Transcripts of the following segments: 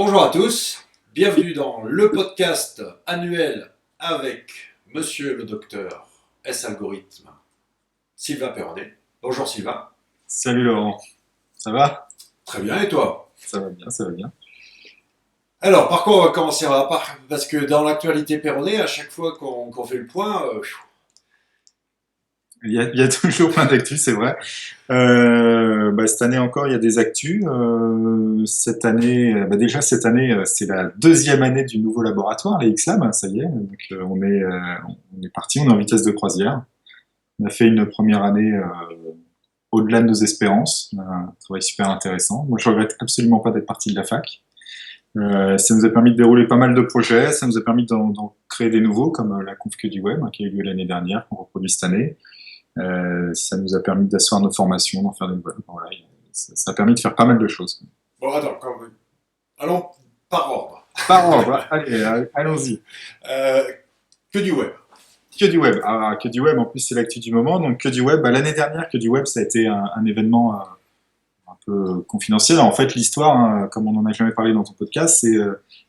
Bonjour à tous, bienvenue dans le podcast annuel avec Monsieur le Docteur S Algorithme, Sylvain Perronnet. Bonjour Sylvain. Salut Laurent, ça va? Très bien, et toi? Ça va bien, ça va bien. Alors, par quoi on va commencer? Parce que dans l'actualité Perronnet, à chaque fois qu'on fait le point, Il y a toujours plein d'actus, c'est vrai. Cette année encore, il y a des actus. Cette année, déjà cette année, c'est la deuxième année du nouveau laboratoire, les XLab, hein, ça y est. Donc on est parti, on est en vitesse de croisière. On a fait une première année au-delà de nos espérances, un travail super intéressant. Moi, je regrette absolument pas d'être parti de la fac. Ça nous a permis de dérouler pas mal de projets, ça nous a permis d'en créer des nouveaux, comme la Conf que du web, hein, qui a eu lieu l'année dernière, qu'on reproduit cette année. Ça nous a permis d'asseoir nos formations, d'en faire des nouvelles. Voilà, ça a permis de faire pas mal de choses. bon attends, allons par ordre. Par ordre, allez, allons-y. Euh, que du web. Que du web. Que du web, en plus c'est l'actu du moment. Donc que du web, l'année dernière, que du web, ça a été un événement un peu confidentiel. En fait, l'histoire, hein, comme on n'en a jamais parlé dans ton podcast, c'est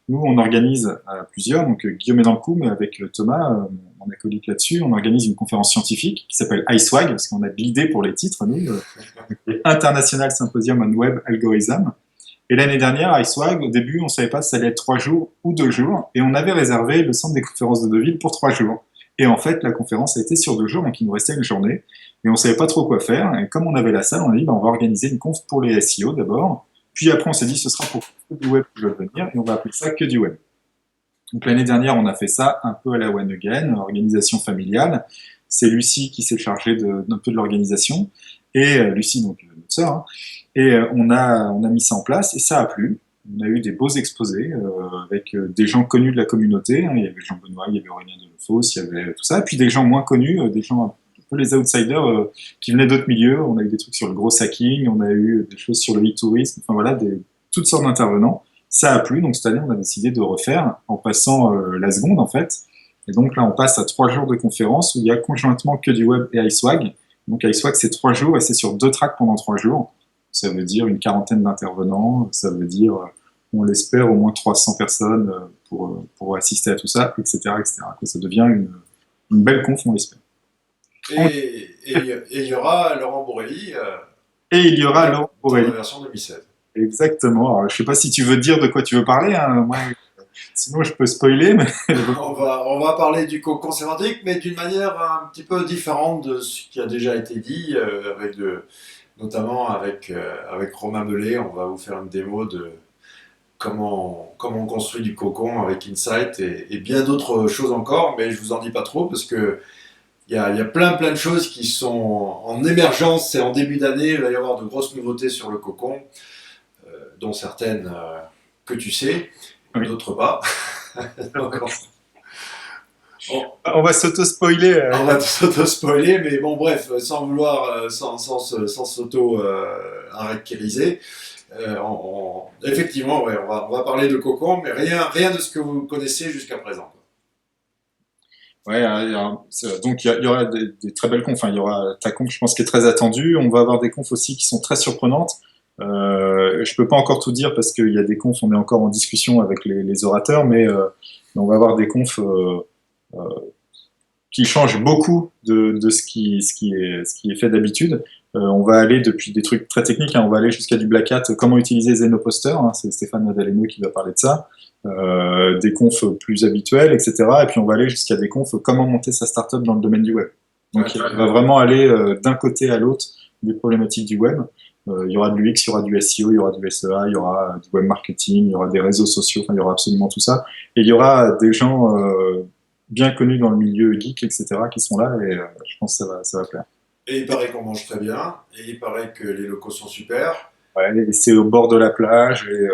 nous, on organise plusieurs, donc Guillaume est dans le coup, mais avec Thomas, mon acolyte là-dessus, on organise une conférence scientifique qui s'appelle iSwag, parce qu'on a de l'idée pour les titres, nous, International Symposium on Web Algorithm. Et l'année dernière, iSwag, au début, on ne savait pas si ça allait être 3 jours ou 2 jours, et on avait réservé le centre des conférences de Deauville pour 3 jours. Et en fait, la conférence a été sur 2 jours, donc il nous restait une journée, et on ne savait pas trop quoi faire. Et comme on avait la salle, on a dit, on va organiser une conf pour les SEO d'abord, puis après on s'est dit, ce sera pour que du web qui veulent venir, et on va appeler ça que du web. Donc l'année dernière, on a fait ça un peu à la one again, organisation familiale. C'est Lucie qui s'est chargée d'un peu de l'organisation, et Lucie, donc notre sœur, hein, et on a mis ça en place, et ça a plu. On a eu des beaux exposés avec des gens connus de la communauté. Hein. Il y avait Jean Benoît, il y avait Aurélien Delefos, il y avait tout ça. Et puis des gens moins connus, des gens un peu les outsiders qui venaient d'autres milieux. On a eu des trucs sur le gros hacking, on a eu des choses sur le e-tourisme, enfin voilà, toutes sortes d'intervenants. Ça a plu, donc cette année on a décidé de refaire en passant la seconde en fait. Et donc là on passe à 3 jours de conférence où il y a conjointement que du web et iSwag. Donc iSwag c'est 3 jours et c'est sur 2 tracks pendant 3 jours. Ça veut dire une quarantaine d'intervenants, ça veut dire, on l'espère, au moins 300 personnes pour assister à tout ça, etc. etc. Ça devient une belle conf, on l'espère. Et il y aura Laurent Borelli Et il y aura Laurent dans Borelli. la version 2016. Exactement. Alors, je ne sais pas si tu veux dire de quoi tu veux parler. Hein. Moi, sinon, je peux spoiler. Mais... On va parler du cocon sémantique, mais d'une manière un petit peu différente de ce qui a déjà été dit, notamment avec Romain Belay. On va vous faire une démo de comment on construit du cocon avec Insight et bien d'autres choses encore, mais je vous en dis pas trop parce que il y a plein de choses qui sont en émergence et en début d'année. Il va y avoir de grosses nouveautés sur le cocon, dont certaines que tu sais, oui. d'autres pas. On va s'auto-spoiler. On va s'auto-spoiler, mais bon, bref, sans vouloir, sans s'auto-arrêtériser. Effectivement, ouais, on va parler de cocon, mais rien de ce que vous connaissez jusqu'à présent. Ouais, donc il y aura des très belles confs. Enfin, il y aura ta conf, je pense, qui est très attendue. On va avoir des confs aussi qui sont très surprenantes. Je peux pas encore tout dire parce qu'il y a des confs, on est encore en discussion avec les orateurs, mais on va avoir des confs qui changent beaucoup de ce qui est fait d'habitude. On va aller depuis des trucs très techniques, hein, on va aller jusqu'à du Black Hat, comment utiliser Zenoposter, hein, c'est Stéphane Madaleno qui va parler de ça, des confs plus habituels, etc. Et puis on va aller jusqu'à des confs comment monter sa startup dans le domaine du web. Donc on va vraiment aller d'un côté à l'autre des problématiques du web. Il y aura de l'UX, il y aura du SEO, il y aura du SEA, il y aura du web marketing, il y aura des réseaux sociaux, enfin il y aura absolument tout ça. Et il y aura des gens bien connus dans le milieu geek, etc., qui sont là, et je pense que ça va plaire. Et il paraît qu'on mange très bien, et il paraît que les locaux sont super. Ouais, et c'est au bord de la plage, et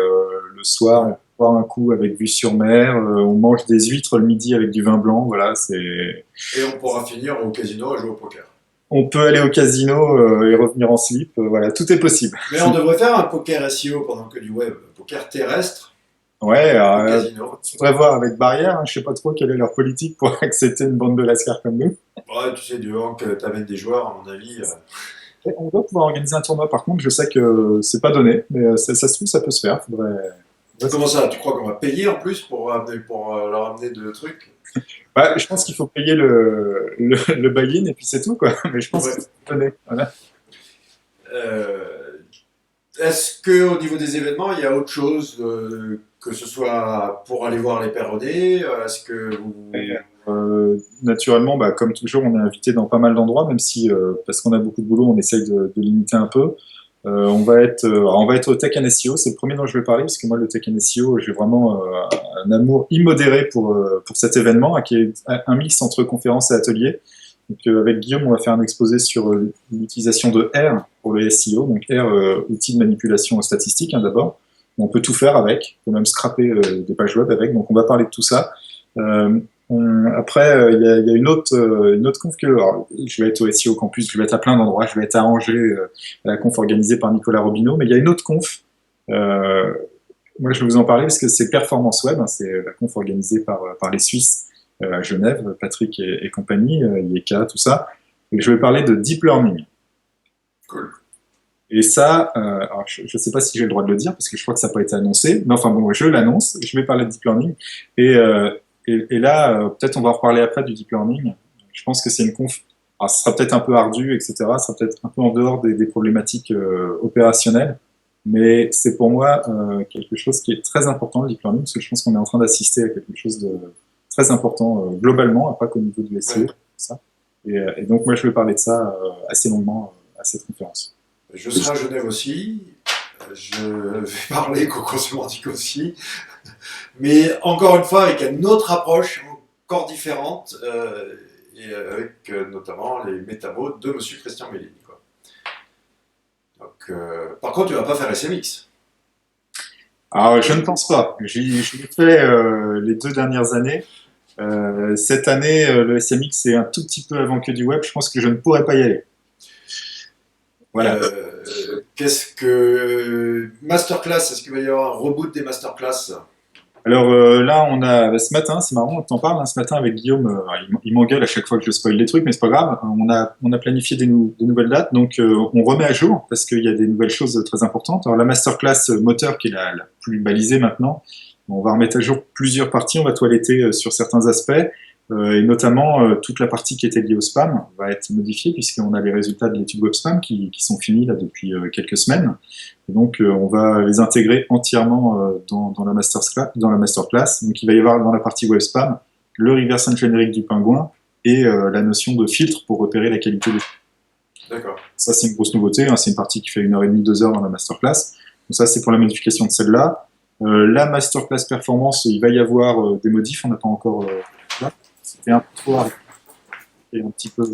le soir, on peut boire un coup avec vue sur mer, on mange des huîtres le midi avec du vin blanc, voilà, c'est... Et on pourra finir au casino à jouer au poker. On peut aller au casino et revenir en slip, voilà, tout est possible. Mais on devrait faire un poker SEO pendant que du web, poker terrestre. Ouais, il faudrait voir avec Barrière, hein, je sais pas trop quelle est leur politique pour accepter une bande de lascar comme nous. Ouais, tu sais, du moment que tu amènes des joueurs, à mon avis. On doit pouvoir organiser un tournoi, par contre, je sais que c'est pas donné, mais ça se trouve, ça peut se faire. Comment ça? Tu crois qu'on va payer en plus pour leur amener de trucs? Ouais, je pense qu'il faut payer le buy-in et puis c'est tout, quoi. Mais je pense que Ouais. c'est donné. Voilà. Euh, Est-ce que au niveau des événements, il y a autre chose, que ce soit pour aller voir les Perronnets? Est-ce que Et, vous... naturellement, bah, comme toujours, on est invité dans pas mal d'endroits, même si, parce qu'on a beaucoup de boulot, on essaye de limiter un peu. Alors, on va être au Tech and SEO, c'est le premier dont je vais parler, parce que moi, le Tech and SEO, j'ai vraiment un amour immodéré pour cet événement, hein, qui est un mix entre conférences et ateliers. Donc, avec Guillaume, on va faire un exposé sur l'utilisation de R pour le SEO. Donc, R, outil de manipulation statistique, hein, d'abord. On peut tout faire avec, on peut même scraper des pages web avec. Donc, on va parler de tout ça. Euh, Après, il y a une autre conf que alors, je vais être au SEO Campus, je vais être à plein d'endroits, je vais être à Angers, à la conf organisée par Nicolas Robineau, mais il y a une autre conf. Euh, Moi, je vais vous en parler parce que c'est Performance Web, hein, c'est la conf organisée par les Suisses à Genève, Patrick et compagnie, Yeka, tout ça. Et je vais parler de Deep Learning. Cool. Et ça, alors je ne sais pas si j'ai le droit de le dire parce que je crois que ça n'a pas été annoncé. Mais enfin bon, je l'annonce. Je vais parler de deep learning. Et, euh, et là, peut-être on va en reparler après du deep learning. Je pense que c'est une conf. Alors, ce sera peut-être un peu ardu, etc. Ce sera peut-être un peu en dehors des problématiques opérationnelles. Mais c'est pour moi quelque chose qui est très important, le deep learning, parce que je pense qu'on est en train d'assister à quelque chose de très important globalement, pas qu'au niveau du SEO. Ouais. Ça. Et donc moi, je vais parler de ça assez longuement à cette conférence. Je serai à Genève aussi. Je vais parler co-sémantique aussi. Mais encore une fois, avec une autre approche encore différente, et avec notamment les métamots de Monsieur Christian Mélini, quoi. Donc, par contre, tu vas pas faire SMX. Alors, je ne pense pas. Je l'ai fait les 2 dernières années. Cette année, le SMX est un tout petit peu avant que du web. Je pense que je ne pourrais pas y aller. Voilà. Qu'est-ce que masterclass? Est-ce qu'il va y avoir un reboot des masterclass? Alors là, on a ce matin, c'est marrant, on t'en parle, hein, ce matin avec Guillaume, il m'engueule à chaque fois que je spoil des trucs, mais c'est pas grave. On a planifié des nouvelles dates, donc on remet à jour parce qu'il y a des nouvelles choses très importantes. Alors la masterclass moteur, qui est la plus balisée maintenant, on va remettre à jour plusieurs parties, on va toiletter sur certains aspects, et notamment toute la partie qui était liée au spam va être modifiée puisqu'on a les résultats de l'étude web spam qui sont finis là depuis quelques semaines. Et donc, on va les intégrer entièrement dans la masterclass. Donc, il va y avoir dans la partie web spam le reverse engineering du pingouin et la notion de filtre pour repérer la qualité des. D'accord. Ça, c'est une grosse nouveauté, hein. C'est une partie qui fait 1h30, 2 heures dans la masterclass. Donc, ça, c'est pour la modification de celle-là. La masterclass performance, il va y avoir des modifs. On n'a pas encore. Là. C'était un peu trop et un petit peu.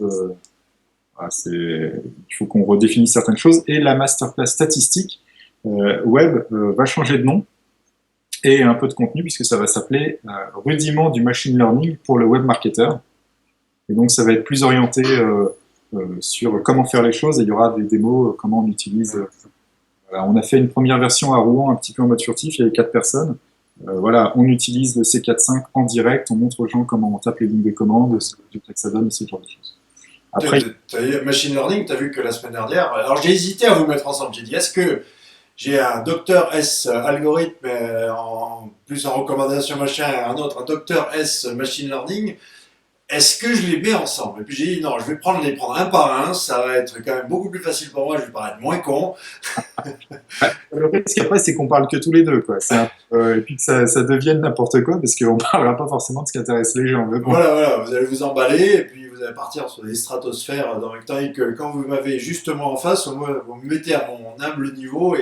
Voilà, il faut qu'on redéfinisse certaines choses. Et la masterclass statistique web va changer de nom et un peu de contenu puisque ça va s'appeler Rudiment du machine learning pour le web marketer. Et donc ça va être plus orienté sur comment faire les choses et il y aura des démos, comment on utilise. Voilà, on a fait une première version à Rouen un petit peu en mode furtif, il y avait 4 personnes. Voilà, on utilise le C45 en direct, on montre aux gens comment on tape les lignes de commande, ce que ça donne, ce genre de choses. Après, Machine learning, tu as vu que la semaine dernière, alors j'ai hésité à vous mettre ensemble. J'ai dit, est-ce que j'ai un docteur S algorithme, en plus en recommandation machin, et un autre, un docteur S machine learning, est-ce que je les mets ensemble? Et puis j'ai dit, non, je vais les prendre un par un, ça va être quand même beaucoup plus facile pour moi, je vais paraître moins con. le risque après, c'est qu'on parle que tous les deux, quoi. Et puis que ça devienne n'importe quoi, parce qu'on parlera pas forcément de ce qui intéresse les gens. Mais bon. Voilà, voilà, vous allez vous emballer, et puis vous allez partir sur des stratosphères, tandis que quand vous m'avez justement en face, vous me mettez à mon humble niveau,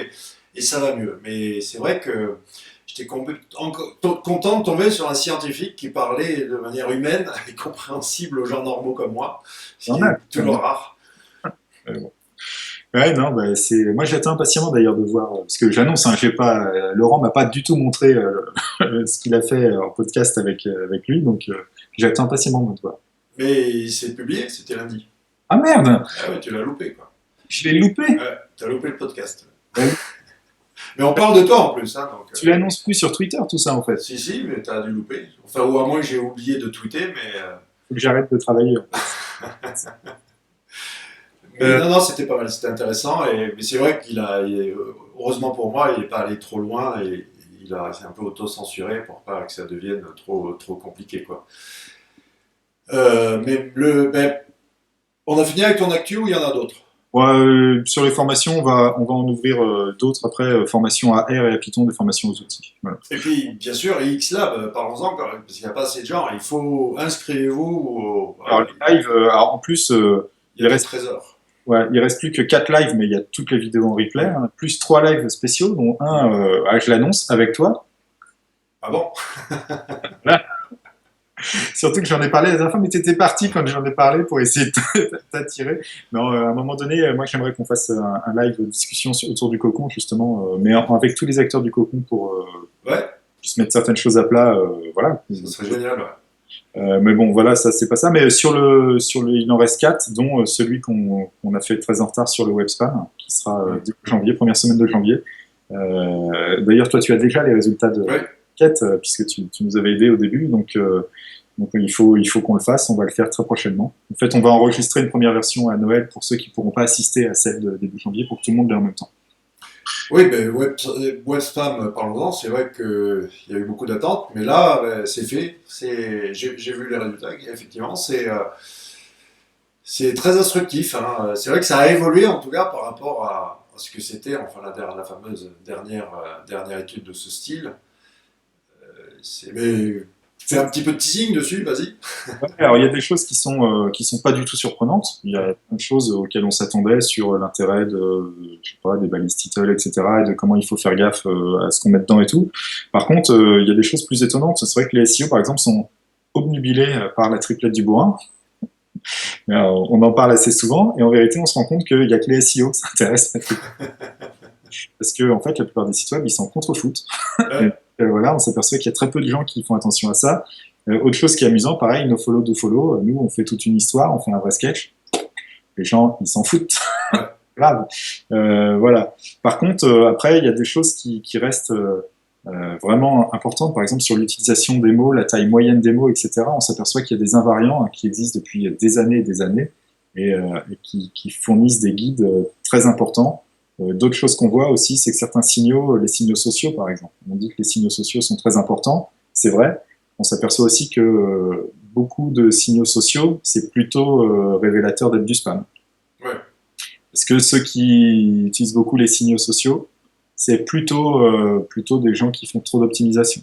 et ça va mieux. Mais c'est vrai que j'étais content de tomber sur un scientifique qui parlait de manière humaine et compréhensible aux gens normaux comme moi, ce Il y qui en a, est quand même. toujours rare. Bon. Ouais, non, bah, moi j'attends impatiemment d'ailleurs de voir, parce que j'annonce, hein, j'ai pas, Laurent m'a pas du tout montré ce qu'il a fait en podcast avec lui, donc j'attends impatiemment de voir. Mais c'est publié, c'était lundi. Ah merde, Ah ouais, tu l'as loupé, quoi. je l'ai loupé. Ouais, tu as loupé le podcast. Ouais, Mais on parle de toi en plus, hein, donc. tu l'annonces plus sur Twitter, tout ça en fait. Si, si, mais t'as dû louper. Enfin, ou à moins que j'ai oublié de tweeter, mais. Faut que j'arrête de travailler. Mais Euh, non, non, c'était pas mal, c'était intéressant. Mais c'est vrai heureusement pour moi, il n'est pas allé trop loin et s'est un peu auto-censuré pour pas que ça devienne trop compliqué, quoi. Ben, on a fini avec ton actu ou il y en a d'autres? Ouais, sur les formations, on va en ouvrir d'autres après, formations à R et à Python, des formations aux outils. Voilà. Et puis, bien sûr, Xlab, parlons-en, quand même, parce qu'il n'y a pas assez de gens. Il faut inscrivez-vous Alors, les lives, alors, en plus, il y a des trésors. ouais, il reste plus que 4 lives, mais il y a toutes les vidéos en replay, hein, plus 3 lives spéciaux, dont un, je l'annonce, avec toi. Ah bon? Voilà. Surtout que j'en ai parlé la dernière fois, mais tu étais parti quand j'en ai parlé pour essayer de t'attirer. Non, à un moment donné, moi j'aimerais qu'on fasse un live de discussion autour du cocon, justement, mais avec tous les acteurs du cocon pour Ouais, juste mettre certaines choses à plat. Voilà. ça serait génial, ouais. Mais bon, voilà, ça c'est pas ça. Mais il en reste 4, dont celui qu'on a fait très en retard sur le web spam, qui sera début janvier, première semaine de janvier. D'ailleurs, toi, tu as déjà les résultats de Ouais. l'enquête, puisque tu nous avais aidé au début, donc il faut qu'on le fasse. On va le faire très prochainement. En fait, on va enregistrer une première version à Noël pour ceux qui pourront pas assister à celle de début janvier, pour que tout le monde l'ait en même temps. Oui, ben, web spam, parlons-en, c'est vrai qu'il y a eu beaucoup d'attentes, mais là, ben, c'est fait. J'ai vu les résultats, effectivement, c'est très instructif, hein. C'est vrai que ça a évolué, en tout cas, par rapport à ce que c'était, enfin, la fameuse dernière étude de ce style. Mais fais un petit peu de teasing dessus, vas-y. Ouais, alors il y a des choses qui sont pas du tout surprenantes. Il y a plein de choses auxquelles on s'attendait sur l'intérêt de, je sais pas, des balises title, etc., et de comment il faut faire gaffe à ce qu'on met dedans et tout. Par contre, il y a des choses plus étonnantes. C'est vrai que les SEO, par exemple, sont obnubilés par la triplette du bourrin. On en parle assez souvent, et en vérité, on se rend compte qu'il y a que les SEO qui s'intéressent à la triplette. Parce que, en fait, la plupart des sites web, ils s'en contrefoutent. Ouais, Voilà, on s'aperçoit qu'il y a très peu de gens qui font attention à ça. Autre chose qui est amusant, pareil, no follow, do follow. Nous, on fait toute une histoire, on fait un vrai sketch. Les gens, ils s'en foutent. ouais, Grave. Voilà. Par contre, après, il y a des choses qui restent vraiment importantes. Par exemple, sur l'utilisation des mots, la taille moyenne des mots, etc. On s'aperçoit qu'il y a des invariants qui existent depuis des années et des années et qui fournissent des guides très importants. D'autres choses qu'on voit aussi, c'est que certains signaux, les signaux sociaux par exemple, on dit que les signaux sociaux sont très importants, c'est vrai. On s'aperçoit aussi que beaucoup de signaux sociaux, c'est plutôt révélateur d'être du spam. ouais. Parce que ceux qui utilisent beaucoup les signaux sociaux, c'est plutôt des gens qui font trop d'optimisation.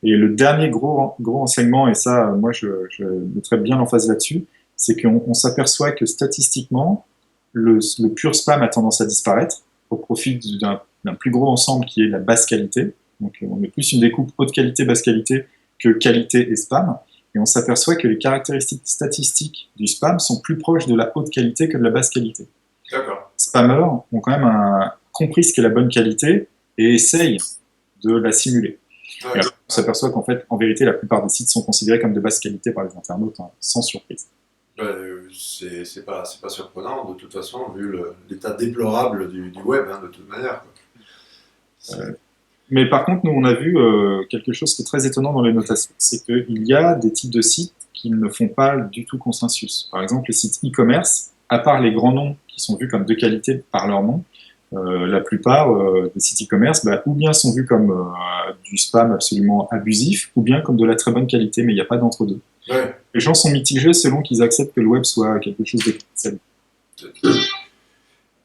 Et le dernier gros enseignement, et ça, moi, je mettrais bien l'emphase là-dessus, c'est qu'on s'aperçoit que statistiquement, le pur spam a tendance à disparaître au profit d'un plus gros ensemble qui est la basse qualité. Donc, on est plus une découpe haute qualité, basse qualité que qualité et spam. Et on s'aperçoit que les caractéristiques statistiques du spam sont plus proches de la haute qualité que de la basse qualité. D'accord. Spammers ont quand même compris ce qu'est la bonne qualité et essayent de la simuler. Ouais. Et après, on s'aperçoit qu'en fait, en vérité, la plupart des sites sont considérés comme de basse qualité par les internautes, hein, sans surprise. C'est pas surprenant, de toute façon, vu l'état déplorable du web, hein, de toute manière, quoi. C'est- Mais par contre, nous, on a vu quelque chose qui est très étonnant dans les notations, c'est qu'il y a des types de sites qui ne font pas du tout consensus. Par exemple, les sites e-commerce, à part les grands noms qui sont vus comme de qualité par leur nom, la plupart des sites e-commerce, ou bien sont vus comme du spam absolument abusif, ou bien comme de la très bonne qualité, mais il n'y a pas d'entre-deux. Ouais. Les gens sont mitigés selon qu'ils acceptent que le web soit quelque chose de commercial.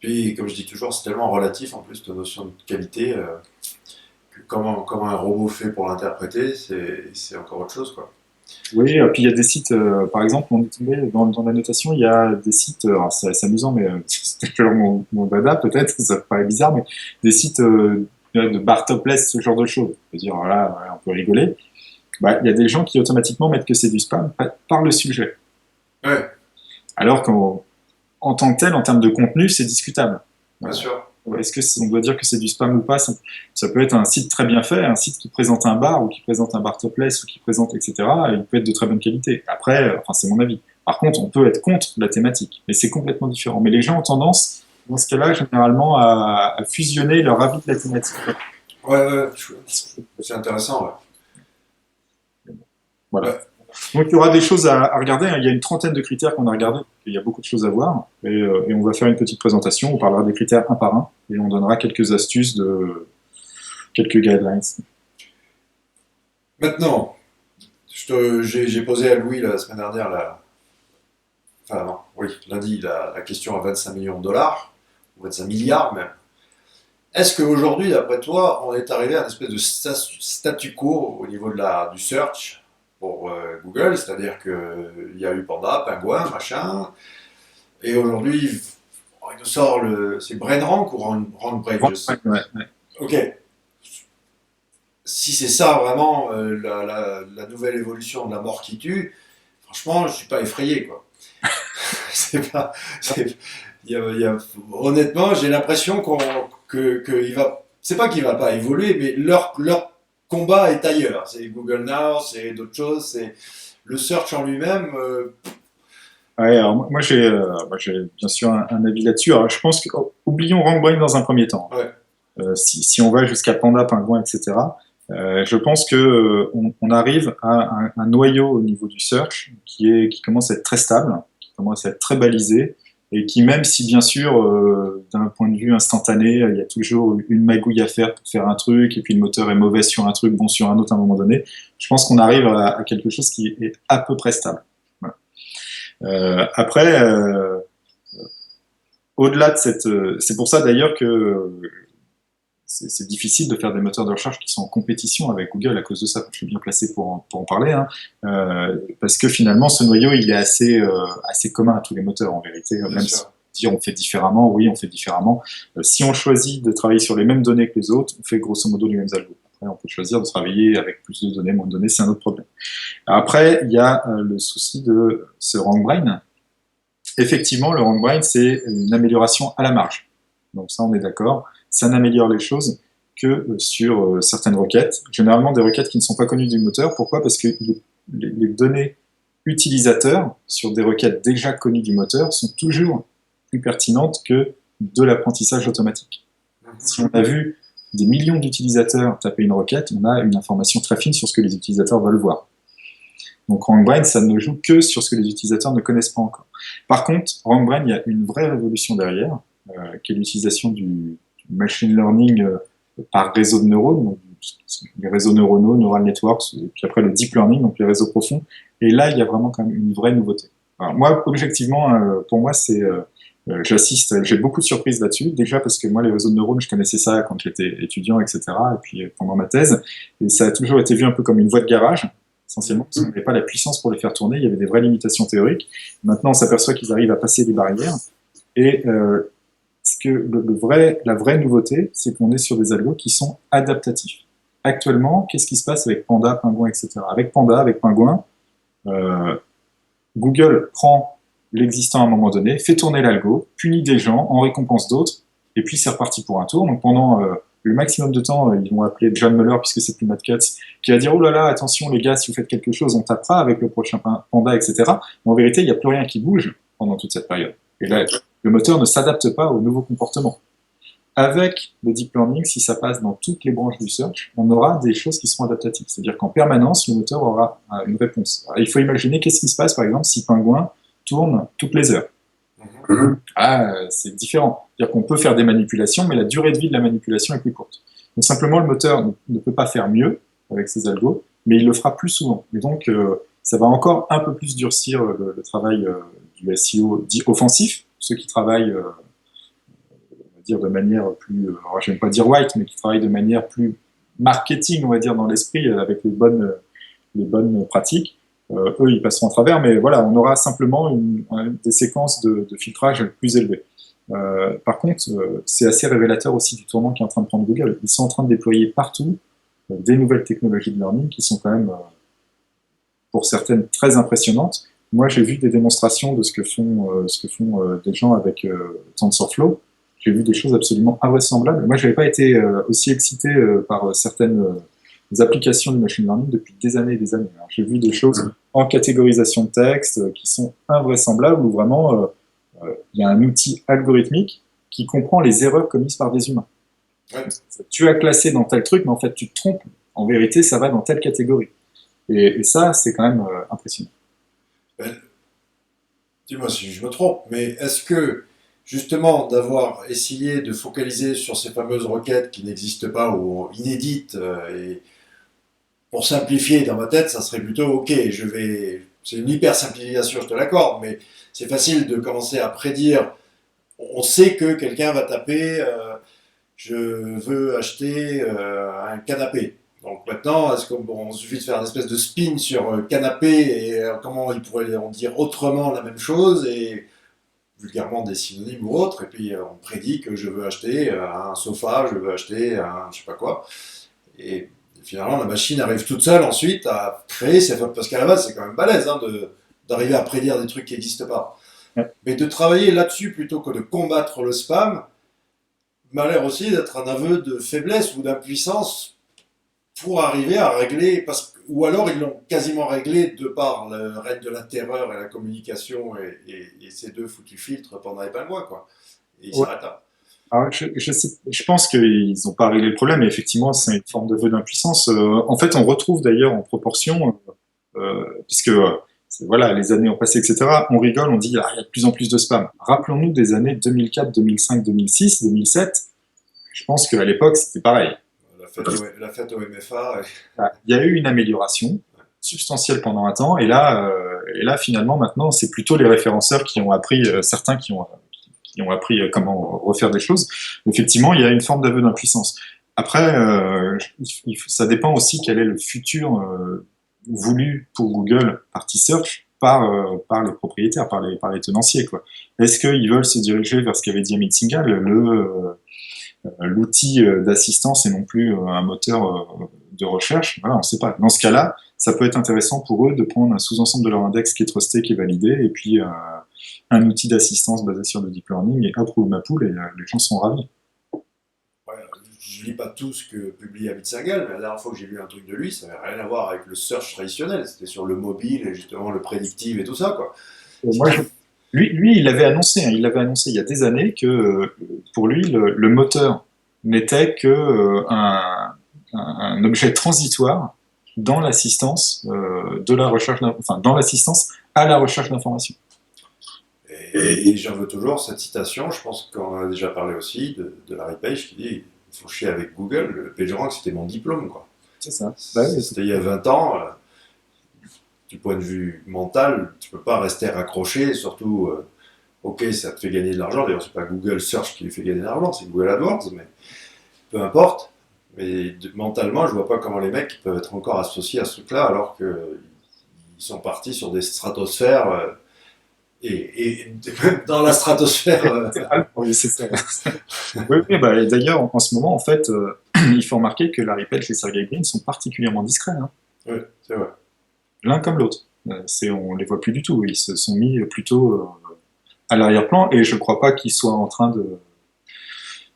Puis, comme je dis toujours, c'est tellement relatif, en plus, de notion de qualité, que comment un robot fait pour l'interpréter, c'est encore autre chose, quoi. Oui, puis il y a des sites, par exemple, on est tombé dans la notation, il y a des sites, alors c'est amusant, mais c'est toujours mon dada peut-être, ça paraît bizarre, mais des sites de bar topless, ce genre de choses. Je veux dire, voilà, ouais, on peut rigoler. Il y a des gens qui automatiquement mettent que c'est du spam par le sujet. Ouais, Alors qu'en tant que tel, en termes de contenu, c'est discutable. bien sûr. Est-ce qu'on doit dire que c'est du spam ou pas? Ça peut être un site très bien fait, un site qui présente un bar ou qui présente un bar topless ou qui présente, etc. Il peut être de très bonne qualité. Après, enfin, c'est mon avis. Par contre, on peut être contre la thématique, mais c'est complètement différent. Mais les gens ont tendance, dans ce cas-là, généralement, à fusionner leur avis de la thématique. Ouais, c'est intéressant, ouais. Voilà. Ouais. Donc il y aura des choses à regarder, hein. Il y a une trentaine de critères qu'on a regardés. Il y a beaucoup de choses à voir. Et on va faire une petite présentation. On parlera des critères un par un. Et on donnera quelques astuces quelques guidelines. Maintenant, j'ai posé à Louis la semaine dernière, enfin non, oui, lundi, la question à 25 millions de dollars, ou 25 milliards même. Est-ce qu'aujourd'hui, d'après toi, on est arrivé à une espèce de statu quo au niveau du search pour Google, c'est-à-dire qu'il y a eu Panda, Penguin, machin, et aujourd'hui, il nous sort c'est BrainRank ou RankBrain, je sais. Ouais, ouais. Ok, si c'est ça vraiment la nouvelle évolution de la mort qui tue, franchement, je suis pas effrayé, quoi. c'est pas, c'est- honnêtement, j'ai l'impression que il va, c'est pas qu'il va pas évoluer, mais leur combat est ailleurs. C'est Google Now, c'est d'autres choses, c'est le search en lui-même. Ouais, alors moi j'ai bien sûr un avis là-dessus. Alors je pense que oublions RankBrain dans un premier temps. Ouais, Si on va jusqu'à Panda, Pingouin, etc., je pense que on arrive à un noyau au niveau du search qui commence à être très stable, qui commence à être très balisé, et qui même si bien sûr d'un point de vue instantané, il y a toujours une magouille à faire pour faire un truc, et puis le moteur est mauvais sur un truc, bon sur un autre à un moment donné, je pense qu'on arrive à quelque chose qui est à peu près stable. Voilà. Après, au-delà de c'est pour ça d'ailleurs que c'est difficile de faire des moteurs de recherche qui sont en compétition avec Google à cause de ça. Je suis bien placé pour en parler, hein. Parce que finalement, ce noyau, il est assez commun à tous les moteurs en vérité. bien Même si sûr. dire on fait différemment, oui, on fait différemment. Si on choisit de travailler sur les mêmes données que les autres, on fait grosso modo les mêmes algos. Après, on peut choisir de travailler avec plus de données, moins de données, c'est un autre problème. Après, il y a le souci de ce RankBrain. Effectivement, le RankBrain, c'est une amélioration à la marge. Donc ça, on est d'accord. Ça n'améliore les choses que sur certaines requêtes. Généralement, des requêtes qui ne sont pas connues du moteur. Pourquoi? Parce que les données utilisateurs sur des requêtes déjà connues du moteur sont toujours plus pertinentes que de l'apprentissage automatique. Si on a vu des millions d'utilisateurs taper une requête, on a une information très fine sur ce que les utilisateurs veulent voir. Donc RankBrain, ça ne joue que sur ce que les utilisateurs ne connaissent pas encore. Par contre, RankBrain, il y a une vraie révolution derrière, qui est l'utilisation du machine learning par réseau de neurones, donc les réseaux neuronaux, neural networks, et puis après le deep learning, donc les réseaux profonds. Et là, il y a vraiment quand même une vraie nouveauté. Alors, moi, objectivement, pour moi, j'ai beaucoup de surprises là-dessus. Déjà parce que moi, les réseaux de neurones, je connaissais ça quand j'étais étudiant, etc. Et puis pendant ma thèse, et ça a toujours été vu un peu comme une voie de garage, essentiellement parce qu'on n'avait pas la puissance pour les faire tourner. Il y avait des vraies limitations théoriques. Maintenant, on s'aperçoit qu'ils arrivent à passer des barrières. Et la vraie nouveauté, c'est qu'on est sur des algos qui sont adaptatifs. Actuellement, qu'est-ce qui se passe avec Panda, Pingouin, etc. Avec Panda, avec Pingouin, Google prend l'existant à un moment donné, fait tourner l'algo, punit des gens, en récompense d'autres, et puis c'est reparti pour un tour. Donc pendant le maximum de temps, ils vont appeler John Mueller, puisque c'est plus Matt Cutts, qui va dire « Oh là là, attention les gars, si vous faites quelque chose, on tapera avec le prochain Panda, etc. » Mais en vérité, il n'y a plus rien qui bouge pendant toute cette période. Et là, le moteur ne s'adapte pas aux nouveaux comportements. Avec le deep learning, si ça passe dans toutes les branches du search, on aura des choses qui seront adaptatives. C'est-à-dire qu'en permanence, le moteur aura une réponse. Alors, il faut imaginer qu'est-ce qui se passe, par exemple, si Pingouin tourne toutes les heures. C'est différent. C'est-à-dire qu'on peut faire des manipulations, mais la durée de vie de la manipulation est plus courte. Donc simplement, le moteur ne peut pas faire mieux avec ses algos, mais il le fera plus souvent. Et donc, ça va encore un peu plus durcir le travail du SEO dit offensif, ceux qui travaillent dire de manière plus, alors je n'aime pas dire white, mais qui travaillent de manière plus marketing, on va dire, dans l'esprit, avec les bonnes pratiques. Eux, ils passeront à travers, mais voilà, on aura simplement des séquences de filtrage plus élevées. Par contre, c'est assez révélateur aussi du tournant qui est en train de prendre Google. Ils sont en train de déployer partout des nouvelles technologies de learning qui sont quand même, pour certaines, très impressionnantes. Moi, j'ai vu des démonstrations de ce que font des gens avec TensorFlow. J'ai vu des choses absolument invraisemblables. Moi, je n'avais pas été aussi excité par certaines applications de machine learning depuis des années et des années. J'ai vu des choses en catégorisation de texte qui sont invraisemblables, où vraiment il y a un outil algorithmique qui comprend les erreurs commises par des humains. Ouais. Tu as classé dans tel truc, mais en fait tu te trompes. En vérité, ça va dans telle catégorie. Et ça, c'est quand même impressionnant. Ben, dis-moi si je me trompe, mais est-ce que justement d'avoir essayé de focaliser sur ces fameuses requêtes qui n'existent pas ou inédites, et pour simplifier dans ma tête, ça serait plutôt ok, c'est une hyper simplification, je te l'accorde, mais c'est facile de commencer à prédire. On sait que quelqu'un va taper je veux acheter un canapé. Donc maintenant, est-ce qu'on suffit de faire une espèce de spin sur canapé et comment ils pourraient en dire autrement la même chose et vulgairement des synonymes ou autres, et puis on prédit que je veux acheter un sofa, je veux acheter un je sais pas quoi, et finalement la machine arrive toute seule ensuite à créer ces parce qu'à la base c'est quand même balèze d'arriver à prédire des trucs qui n'existent pas. Ouais. Mais de travailler là-dessus plutôt que de combattre le spam m'a l'air aussi d'être un aveu de faiblesse ou d'impuissance pour arriver à régler, ou alors ils l'ont quasiment réglé de par le règne de la terreur et la communication et ces deux foutus filtres pendant les pas mois, quoi. Et ils Ouais. s'arrêtent là. Alors, je pense qu'ils n'ont pas réglé le problème, et effectivement, c'est une forme de vœu d'impuissance. En fait, on retrouve d'ailleurs en proportion, puisque voilà, les années ont passé, etc. On rigole, on dit ah, il y a de plus en plus de spam. Rappelons-nous des années 2004, 2005, 2006, 2007. Je pense qu'à l'époque, c'était pareil. La fête au MFA. Il y a eu une amélioration substantielle pendant un temps, et là finalement, maintenant, c'est plutôt les référenceurs qui ont appris, certains qui ont appris comment refaire des choses. Effectivement, il y a une forme d'aveu d'impuissance. Après, ça dépend aussi quel est le futur voulu pour Google Party Search par les propriétaires, par les tenanciers, quoi. Est-ce qu'ils veulent se diriger vers ce qu'avait dit Amit Singhal, l'outil d'assistance et non plus un moteur de recherche? Voilà, on ne sait pas. Dans ce cas-là, ça peut être intéressant pour eux de prendre un sous-ensemble de leur index qui est trusté, qui est validé, et puis un outil d'assistance basé sur le deep learning, et hop, roule ma poule, et les gens sont ravis. Ouais, je lis pas tout ce que publie Amit Singhal, mais la dernière fois que j'ai lu un truc de lui, ça n'avait rien à voir avec le search traditionnel. C'était sur le mobile et justement le prédictif et tout ça, quoi. Moi, lui, il l'avait annoncé, hein, il l'avait annoncé il y a des années que pour lui, le moteur n'était que un objet transitoire dans l'assistance de la recherche, enfin dans l'assistance à la recherche d'informations. Et j'en veux toujours cette citation, je pense qu'on en a déjà parlé aussi, de Larry Page qui dit il faut chier avec Google, le PageRank c'était mon diplôme, quoi. C'est ça. Bah, C'était il y a 20 ans, du point de vue mental, tu peux pas rester raccroché, surtout, ok, ça te fait gagner de l'argent, d'ailleurs c'est pas Google Search qui lui fait gagner de l'argent, c'est Google AdWords, mais peu importe. Mais mentalement, je vois pas comment les mecs peuvent être encore associés à ce truc-là alors qu'ils sont partis sur des stratosphères. Et dans la stratosphère. Oui, c'est ça. Oui, oui, bah, et d'ailleurs, en ce moment, en fait, il faut remarquer que Larry Page et Sergey Brin sont particulièrement discrets, hein. Oui, c'est vrai. L'un comme l'autre. On les voit plus du tout. Ils se sont mis plutôt à l'arrière-plan, et je crois pas qu'ils soient en train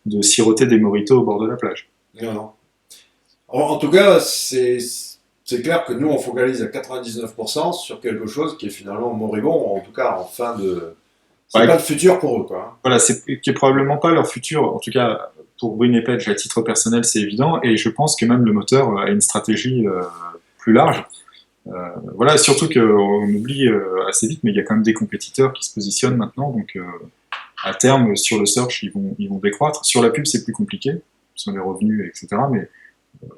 de siroter des mojitos au bord de la plage. Non, non. En tout cas, c'est clair que nous, on focalise à 99% sur quelque chose qui est finalement moribond, en tout cas en fin de. C'est Ouais, pas le futur pour eux, quoi. voilà, c'est qui est probablement pas leur futur. En tout cas, pour Brin et Page, à titre personnel, c'est évident. Et je pense que même le moteur a une stratégie plus large. Voilà, surtout qu'on oublie assez vite, mais il y a quand même des compétiteurs qui se positionnent maintenant. Donc, à terme, sur le search, ils vont décroître. Sur la pub, c'est plus compliqué, sur les revenus, etc. Mais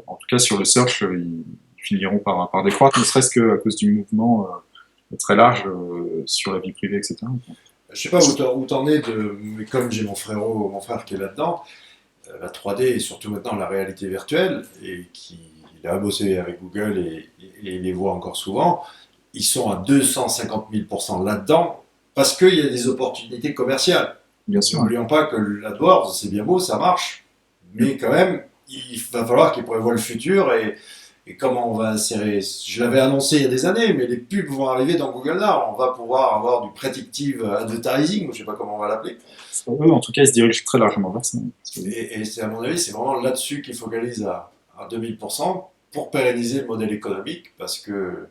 en tout cas, sur le search, ils finiront par décroître, ne serait-ce qu'à cause du mouvement très large sur la vie privée, etc. Je sais pas où t'en es mais comme j'ai mon frère qui est là-dedans, la 3D et surtout maintenant la réalité virtuelle, et qui il a bossé avec Google et les voit encore souvent, ils sont à 250 000% là-dedans parce qu'il y a des opportunités commerciales. Bien sûr. N'oublions pas que l'AdWords, c'est bien beau, ça marche, mais quand même, il va falloir qu'ils prévoient le futur et comment on va insérer. Je l'avais annoncé il y a des années, mais les pubs vont arriver dans Google Now. On va pouvoir avoir du predictive advertising, je ne sais pas comment on va l'appeler. Eux, en tout cas, ils se dirigent très largement vers ça. Et c'est, à mon avis, c'est vraiment là-dessus qu'ils focalisent à 2000% pour pérenniser le modèle économique parce que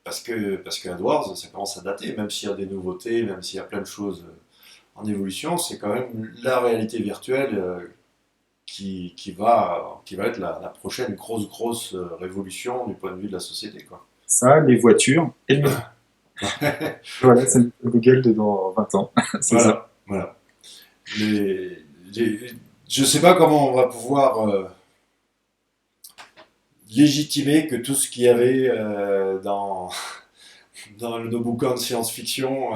AdWords, ça commence à dater, même s'il y a des nouveautés, même s'il y a plein de choses en évolution, c'est quand même la réalité virtuelle qui va être la prochaine grosse révolution du point de vue de la société, quoi. Ça, les voitures et le métro. Voilà, c'est le Google de dans 20 ans. C'est Voilà, ça. voilà. les- les- je ne sais pas comment on va pouvoir légitimer que tout ce qu'il y avait dans nos bouquins de science-fiction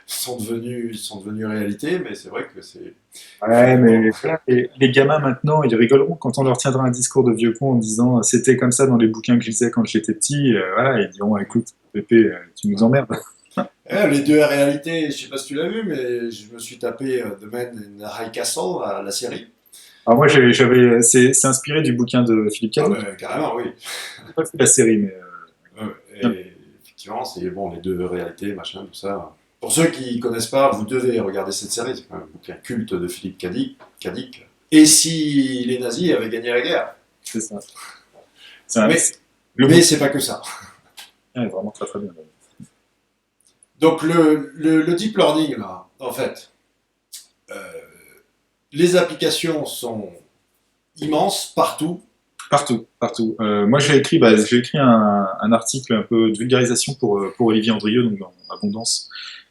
sont devenus réalité, mais c'est vrai que c'est Ouais, finalement. mais voilà, les gamins maintenant, ils rigoleront quand on leur tiendra un discours de vieux con en disant c'était comme ça dans les bouquins que je lisais quand j'étais petit. Voilà, ils diront écoute, Pépé, tu nous emmerdes. Les deux réalités, je sais pas si tu l'as vu, mais je me suis tapé The Man in High Castle, la série. Alors moi, c'est inspiré du bouquin de Philippe Ah Cadic. ben carrément, oui. J'ai pas vu la série, mais Et effectivement, c'est bon, les deux réalités, machin, tout ça. Pour ceux qui connaissent pas, vous devez regarder cette série. C'est quand même un bouquin culte de Philippe Cadic. Et si les nazis avaient gagné la guerre? c'est ça. Mais, Le mais bouquin c'est pas que ça. est vraiment très très bien. Donc le deep learning, là, en fait, euh, les applications sont immenses partout. Partout, partout. Moi, j'ai écrit un article un peu de vulgarisation pour Olivier Andrieux, donc dans Abondance,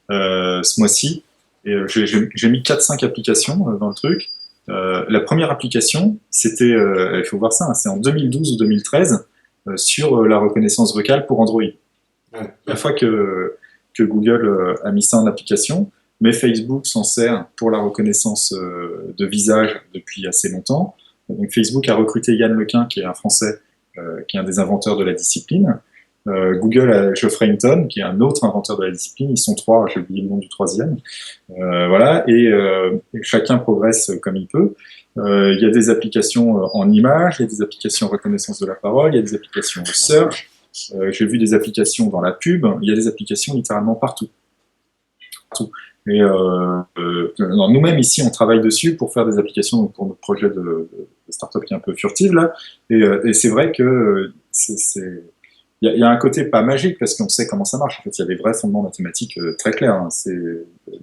ce mois-ci. Et j'ai mis 4-5 applications dans le truc. La première application, c'était, il faut voir ça, hein, c'est en 2012 ou 2013, sur la reconnaissance vocale pour Android. Ouais. La fois que Google a mis ça en application, mais Facebook s'en sert pour la reconnaissance de visage depuis assez longtemps. Donc Facebook a recruté Yann Lequin, qui est un Français, qui est un des inventeurs de la discipline. Google a Geoffrey Hinton, qui est un autre inventeur de la discipline. Ils sont trois, j'ai oublié le nom du troisième. Voilà, et chacun progresse comme il peut. Il y a des applications en images, il y a des applications en reconnaissance de la parole, il y a des applications en search, j'ai vu des applications dans la pub, il y a des applications littéralement partout. Partout. Et nous-mêmes ici, on travaille dessus pour faire des applications donc pour notre projet de start-up qui est un peu furtive là. Et c'est vrai que il y a un côté pas magique parce qu'on sait comment ça marche. En fait, il y a des vrais fondements mathématiques très clairs, hein. C'est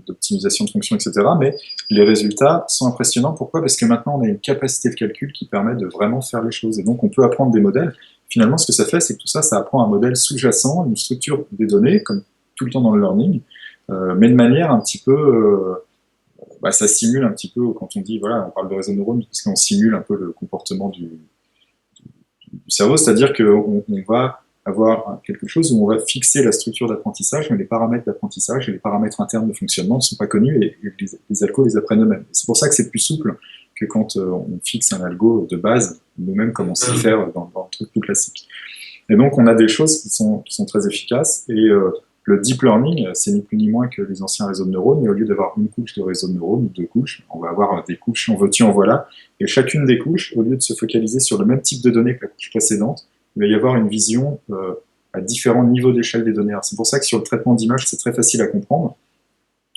d'optimisation de fonctions, etc. Mais les résultats sont impressionnants. Pourquoi? Parce que maintenant, on a une capacité de calcul qui permet de vraiment faire les choses. Et donc, on peut apprendre des modèles. Finalement, ce que ça fait, c'est que tout ça, ça apprend un modèle sous-jacent, une structure des données, comme tout le temps dans le learning, mais de manière un petit peu ça simule un petit peu, quand on dit, voilà, on parle de réseau de neurones, parce qu'on simule un peu le comportement du cerveau, c'est-à-dire qu'on va avoir quelque chose où on va fixer la structure d'apprentissage, mais les paramètres d'apprentissage et les paramètres internes de fonctionnement ne sont pas connus et les algos les apprennent eux-mêmes. C'est pour ça que c'est plus souple que quand on fixe un algo de base, nous-mêmes comme on sait faire dans le truc tout classique. Et donc on a des choses qui sont très efficaces et le deep learning, c'est ni plus ni moins que les anciens réseaux de neurones, mais au lieu d'avoir une couche de réseau de neurones ou deux couches, on va avoir des couches en veux-tu, en voilà. Et chacune des couches, au lieu de se focaliser sur le même type de données que la couche précédente, il va y avoir une vision à différents niveaux d'échelle des données. C'est pour ça que sur le traitement d'image, c'est très facile à comprendre.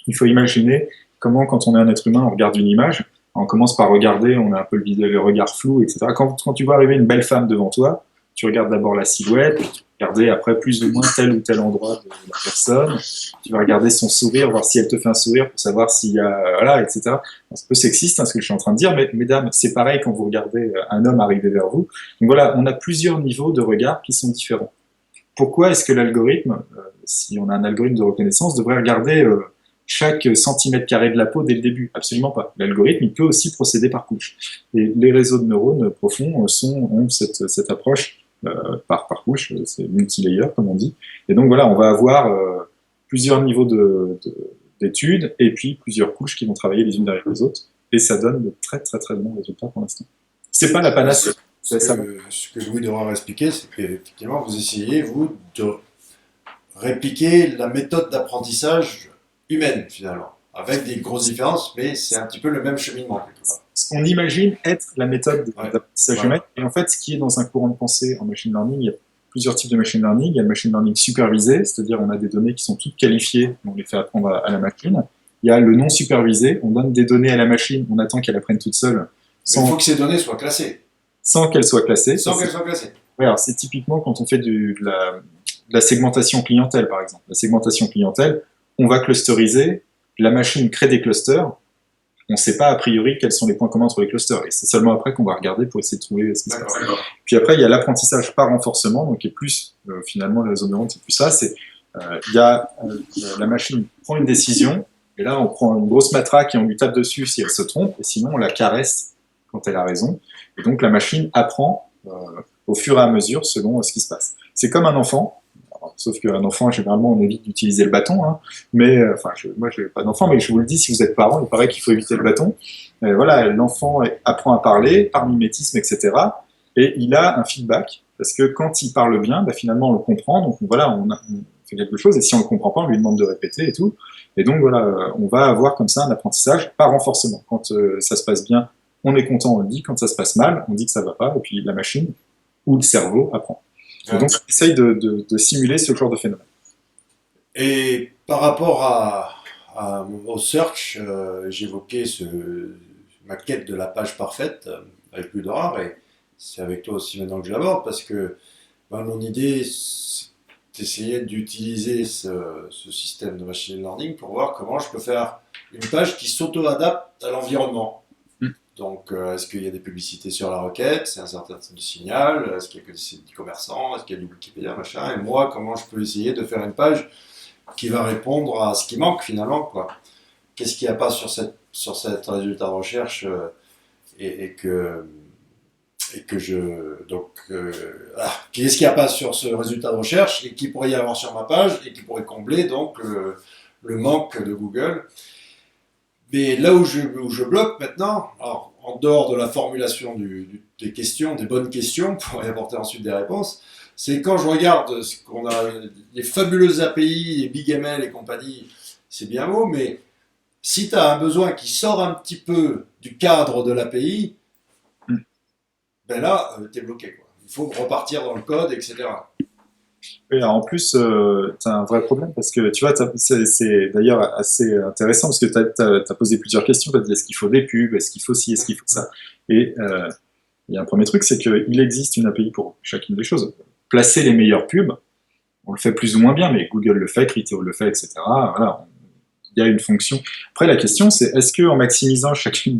Il faut imaginer comment, quand on est un être humain, on regarde une image, on commence par regarder, on a un peu le regard flou, etc. Quand tu vois arriver une belle femme devant toi, tu regardes d'abord la silhouette, puis tu vas regarder après plus ou moins tel ou tel endroit de la personne, tu vas regarder son sourire, voir si elle te fait un sourire pour savoir s'il y a, voilà, etc. C'est un peu sexiste, hein, ce que je suis en train de dire, mais mesdames, c'est pareil quand vous regardez un homme arriver vers vous. Donc voilà, on a plusieurs niveaux de regard qui sont différents. Pourquoi est-ce que l'algorithme, si on a un algorithme de reconnaissance, devrait regarder chaque centimètre carré de la peau dès le début? Absolument pas. L'algorithme, il peut aussi procéder par couche. Et les réseaux de neurones profonds ont cette approche par couche, c'est multi-layer comme on dit. Et donc voilà, on va avoir plusieurs niveaux d'études et puis plusieurs couches qui vont travailler les unes derrière les autres. Et ça donne de très très très bons résultats pour l'instant. C'est pas la panacée. Ce que Louis devra expliquer, c'est qu'effectivement, vous essayez, vous, de répliquer la méthode d'apprentissage humaine, finalement, avec des grosses différences, mais c'est un petit peu le même cheminement, quelque part. Ce qu'on imagine être la méthode d'apprentissage humain. Et en fait, ce qui est dans un courant de pensée en machine learning, il y a plusieurs types de machine learning. Il y a le machine learning supervisé, c'est-à-dire on a des données qui sont toutes qualifiées, on les fait apprendre à la machine. Il y a le non supervisé, on donne des données à la machine, on attend qu'elle apprenne toute seule. Il faut que ces données soient classées. Sans qu'elles soient classées. Sans qu'elles soient classées. Ouais, alors c'est typiquement quand on fait de la segmentation clientèle, par exemple. La segmentation clientèle, on va clusteriser, la machine crée des clusters, on ne sait pas a priori quels sont les points communs entre les clusters. Et c'est seulement après qu'on va regarder pour essayer de trouver ce qui se passe. Puis après, il y a l'apprentissage par renforcement, donc qui est plus, finalement, le réseau de neurones, c'est plus ça. C'est, la machine prend une décision, Et là, on prend une grosse matraque et on lui tape dessus si elle se trompe, et sinon on la caresse quand elle a raison. Et donc la machine apprend au fur et à mesure selon ce qui se passe. C'est comme un enfant, alors, sauf qu'un enfant, généralement, on évite d'utiliser le bâton. Hein, mais enfin, moi, je n'ai pas d'enfant, mais je vous le dis, si vous êtes parent, il paraît qu'il faut éviter le bâton. Voilà, l'enfant apprend à parler par mimétisme, etc. Et il a un feedback parce que quand il parle bien, bah, finalement, on le comprend. Donc voilà, on fait quelque chose. Et si on le comprend pas, on lui demande de répéter et tout. Et donc voilà, on va avoir comme ça un apprentissage par renforcement. Quand ça se passe bien, on est content, on le dit. Quand ça se passe mal, on dit que ça va pas. Et puis la machine ou le cerveau apprend. Et donc, on essaye de simuler ce genre de phénomène. Et par rapport au search, j'évoquais ma quête de la page parfaite avec Ludra, et c'est avec toi aussi maintenant que je l'aborde, parce que mon idée, c'est d'essayer d'utiliser ce système de machine learning pour voir comment je peux faire une page qui s'auto-adapte à l'environnement. Donc, est-ce qu'il y a des publicités sur la requête? C'est un certain type de signal? Est-ce qu'il y a que des commerçants? Est-ce qu'il y a du Wikipédia, machin? Et moi, comment je peux essayer de faire une page qui va répondre à ce qui manque finalement, quoi? Qu'est-ce qu'il n'y a pas sur cette résultat de recherche et que je qu'est-ce qu'il n'y a pas sur ce résultat de recherche et qui pourrait y avoir sur ma page et qui pourrait combler donc le manque de Google? Mais là où je bloque maintenant, alors, en dehors de la formulation des questions, des bonnes questions, pour y apporter ensuite des réponses, c'est quand je regarde ce qu'on a, les fabuleuses API, les BigML et compagnie, c'est bien beau, mais si tu as un besoin qui sort un petit peu du cadre de l'API, ben là, tu es bloqué, quoi. Il faut repartir dans le code, etc. Et alors, en plus, tu as un vrai problème parce que tu vois, c'est d'ailleurs assez intéressant parce que tu as posé plusieurs questions. Tu as dit est-ce qu'il faut des pubs, est-ce qu'il faut ci, est-ce qu'il faut ça. Et il y a un premier truc, c'est qu'il existe une API pour chacune des choses. Placer les meilleures pubs, on le fait plus ou moins bien, mais Google le fait, Criteo le fait, etc. Voilà, il y a une fonction. Après, la question, c'est est-ce qu'en maximisant chacun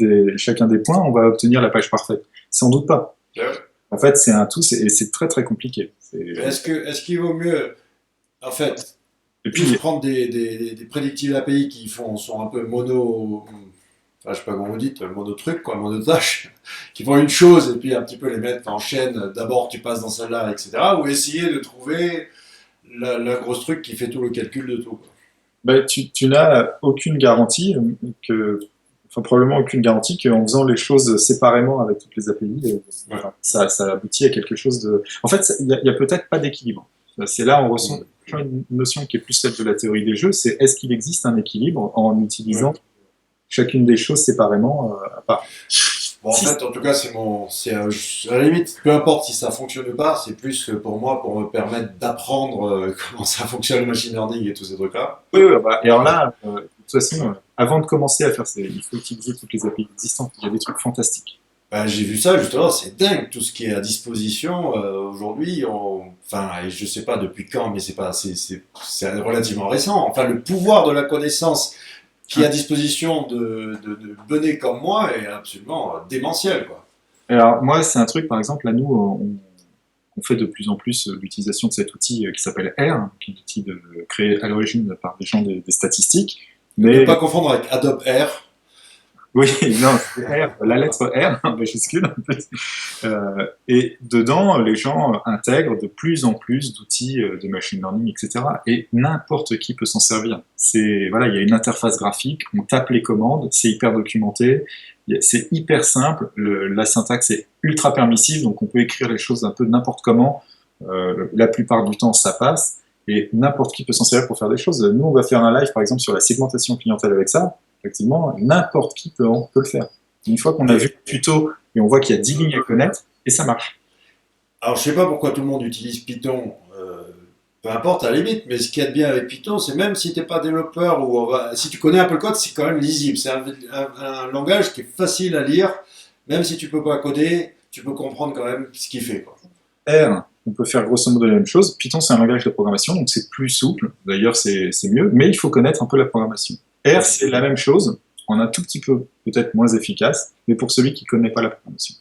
des points, on va obtenir la page parfaite? Sans doute pas. Ouais. En fait, c'est un tout, et c'est très très compliqué. Est-ce qu'il vaut mieux, en fait, Et plus puis, prendre des prédictives API qui sont un peu mono, enfin, je sais pas comment vous dites, mono-truc, quoi, mono-tâche, qui font une chose et puis un petit peu les mettre en chaîne, d'abord tu passes dans celle-là, etc. Ou essayer de trouver la grosse truc qui fait tout le calcul de tout, quoi. bah, tu n'as aucune garantie enfin probablement aucune garantie qu'en faisant les choses séparément avec toutes les API, Ouais. enfin, ça aboutit à quelque chose de. En fait, il y a peut-être pas d'équilibre. C'est là on ressent une notion qui est plus celle de la théorie des jeux, c'est est-ce qu'il existe un équilibre en utilisant chacune des choses séparément à part. Bon, en fait, en tout cas, à la limite, peu importe si ça fonctionne ou pas, c'est plus pour moi, pour me permettre d'apprendre comment ça fonctionne le machine learning et tous ces trucs-là. Oui, oui, bah, et alors là, de toute façon, avant de commencer à faire ça, il faut utiliser toutes les API existantes. Il y a des trucs fantastiques. Ben, j'ai vu ça justement, c'est dingue tout ce qui est à disposition aujourd'hui. Enfin, et je sais pas depuis quand, mais c'est relativement récent. Enfin, le pouvoir de la connaissance qui est à disposition de benets comme moi est absolument démentiel, quoi. Alors moi, c'est un truc, par exemple, là, nous, on fait de plus en plus l'utilisation de cet outil qui s'appelle R, qui est un outil créé à l'origine par des gens des statistiques. Ne Mais pas confondre avec Adobe R. oui, non, c'est R, la lettre R, en majuscule. Et dedans, les gens intègrent de plus en plus d'outils de machine learning, etc. Et n'importe qui peut s'en servir. Voilà, il y a une interface graphique, on tape les commandes, c'est hyper documenté, c'est hyper simple, la syntaxe est ultra permissive, donc on peut écrire les choses un peu n'importe comment. La plupart du temps, ça passe. Et n'importe qui peut s'en servir pour faire des choses. Nous, on va faire un live, par exemple, sur la segmentation clientèle avec ça. Effectivement, n'importe qui peut le faire. Une fois qu'on a vu le tuto et on voit qu'il y a 10 lignes à connaître, et ça marche. Alors, je sais pas pourquoi tout le monde utilise Python. Peu importe à la limite, mais ce qu'il y a de bien avec Python, c'est même si tu n'es pas développeur ou si tu connais un peu le code, c'est quand même lisible. C'est un langage qui est facile à lire, même si tu peux pas coder, tu peux comprendre quand même ce qu'il fait, quoi. R, on peut faire grosso modo la même chose. Python, c'est un langage de programmation, donc c'est plus souple. D'ailleurs, c'est mieux, mais il faut connaître un peu la programmation. R, c'est la même chose, en un tout petit peu peut-être moins efficace, mais pour celui qui ne connaît pas la programmation.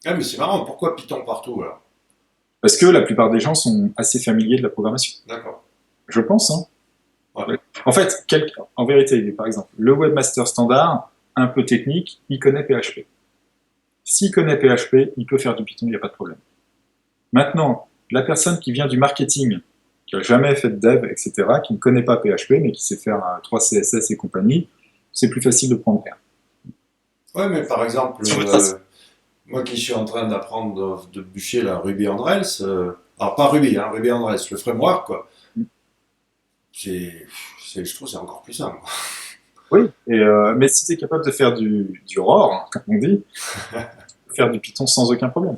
Ah, mais c'est marrant, pourquoi Python partout alors? Parce que la plupart des gens sont assez familiers de la programmation. D'accord. Je pense, hein. Ouais. En fait, en vérité, par exemple, le webmaster standard, un peu technique, il connaît PHP. S'il connaît PHP, il peut faire du Python, il n'y a pas de problème. Maintenant, la personne qui vient du marketing, qui n'a jamais fait de dev, etc., qui ne connaît pas PHP, mais qui sait faire 3 CSS et compagnie, c'est plus facile de prendre R. Ouais, mais par exemple, Sur le tracé. moi qui suis en train d'apprendre de bûcher la Ruby on Rails, alors pas Ruby, hein, Ruby on Rails, le framework, quoi, c'est, je trouve que c'est encore plus simple. Oui, mais si tu es capable de faire du ROR, hein, comme on dit, faire du Python sans aucun problème.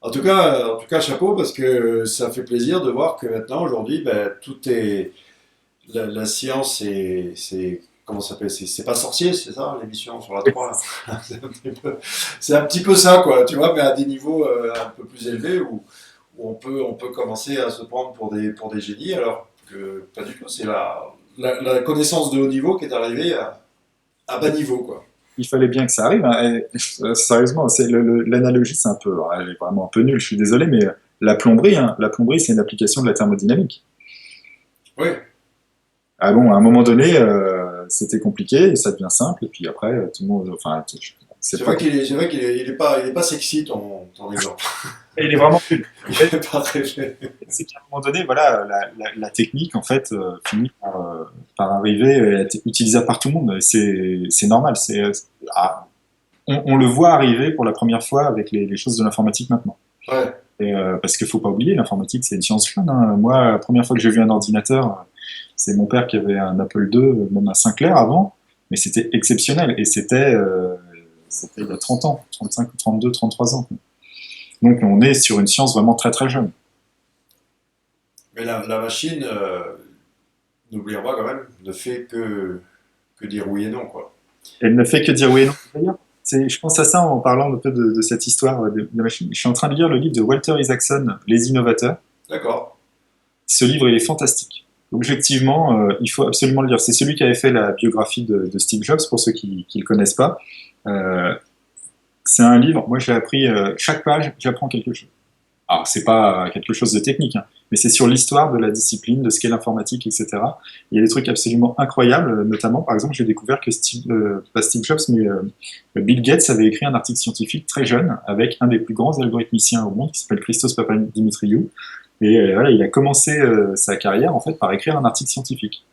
En tout cas, chapeau, parce que ça fait plaisir de voir que maintenant, aujourd'hui, ben, tout est. La science, comment ça s'appelle? C'est pas sorcier, c'est ça, l'émission sur la 3 là. C'est un petit peu ça, quoi, tu vois, mais à des niveaux un peu plus élevés où on peut commencer à se prendre pour des génies, alors que pas du tout. C'est la connaissance de haut niveau qui est arrivée à bas niveau, quoi. Il fallait bien que ça arrive, hein. Sérieusement, l'analogie, c'est un peu, elle est vraiment un peu nulle, je suis désolé, mais la plomberie, c'est une application de la thermodynamique. Oui, Ah bon, à un moment donné, c'était compliqué, et ça devient simple, et puis après, tout le monde, enfin, c'est pas compliqué. c'est vrai il est pas sexy ton exemple. Il est vraiment nul. Il est pas très fait. C'est qu'à un moment donné, voilà, la technique, en fait, finit par arriver et être utilisable par tout le monde. C'est normal. On le voit arriver pour la première fois avec les choses de l'informatique maintenant. Ouais. Parce qu'il ne faut pas oublier, l'informatique, c'est une science jeune, hein. Moi, la première fois que j'ai vu un ordinateur, c'est mon père qui avait un Apple II, même un Sinclair avant, mais c'était exceptionnel. Et c'était il y a 30 ans, 35, 32, 33 ans. Donc on est sur une science vraiment très très jeune. Mais la machine, n'oublions pas quand même, ne fait que dire oui et non, quoi. Elle ne fait que dire oui et non. D'ailleurs, je pense à ça en parlant un peu de cette histoire de machine. Je suis en train de lire le livre de Walter Isaacson, Les innovateurs. D'accord. Ce livre, il est fantastique. Objectivement, il faut absolument le lire. C'est celui qui avait fait la biographie de Steve Jobs, pour ceux qui ne le connaissent pas. Euh, c'est un livre, moi j'ai appris, chaque page, j'apprends quelque chose. Alors, c'est pas quelque chose de technique, hein, mais c'est sur l'histoire de la discipline, de ce qu'est l'informatique, etc. Il y a des trucs absolument incroyables, notamment, par exemple, j'ai découvert que pas Steve Jobs, mais Bill Gates avait écrit un article scientifique très jeune avec un des plus grands algorithmiciens au monde, qui s'appelle Christos Papadimitriou. Et voilà, il a commencé sa carrière, en fait, par écrire un article scientifique.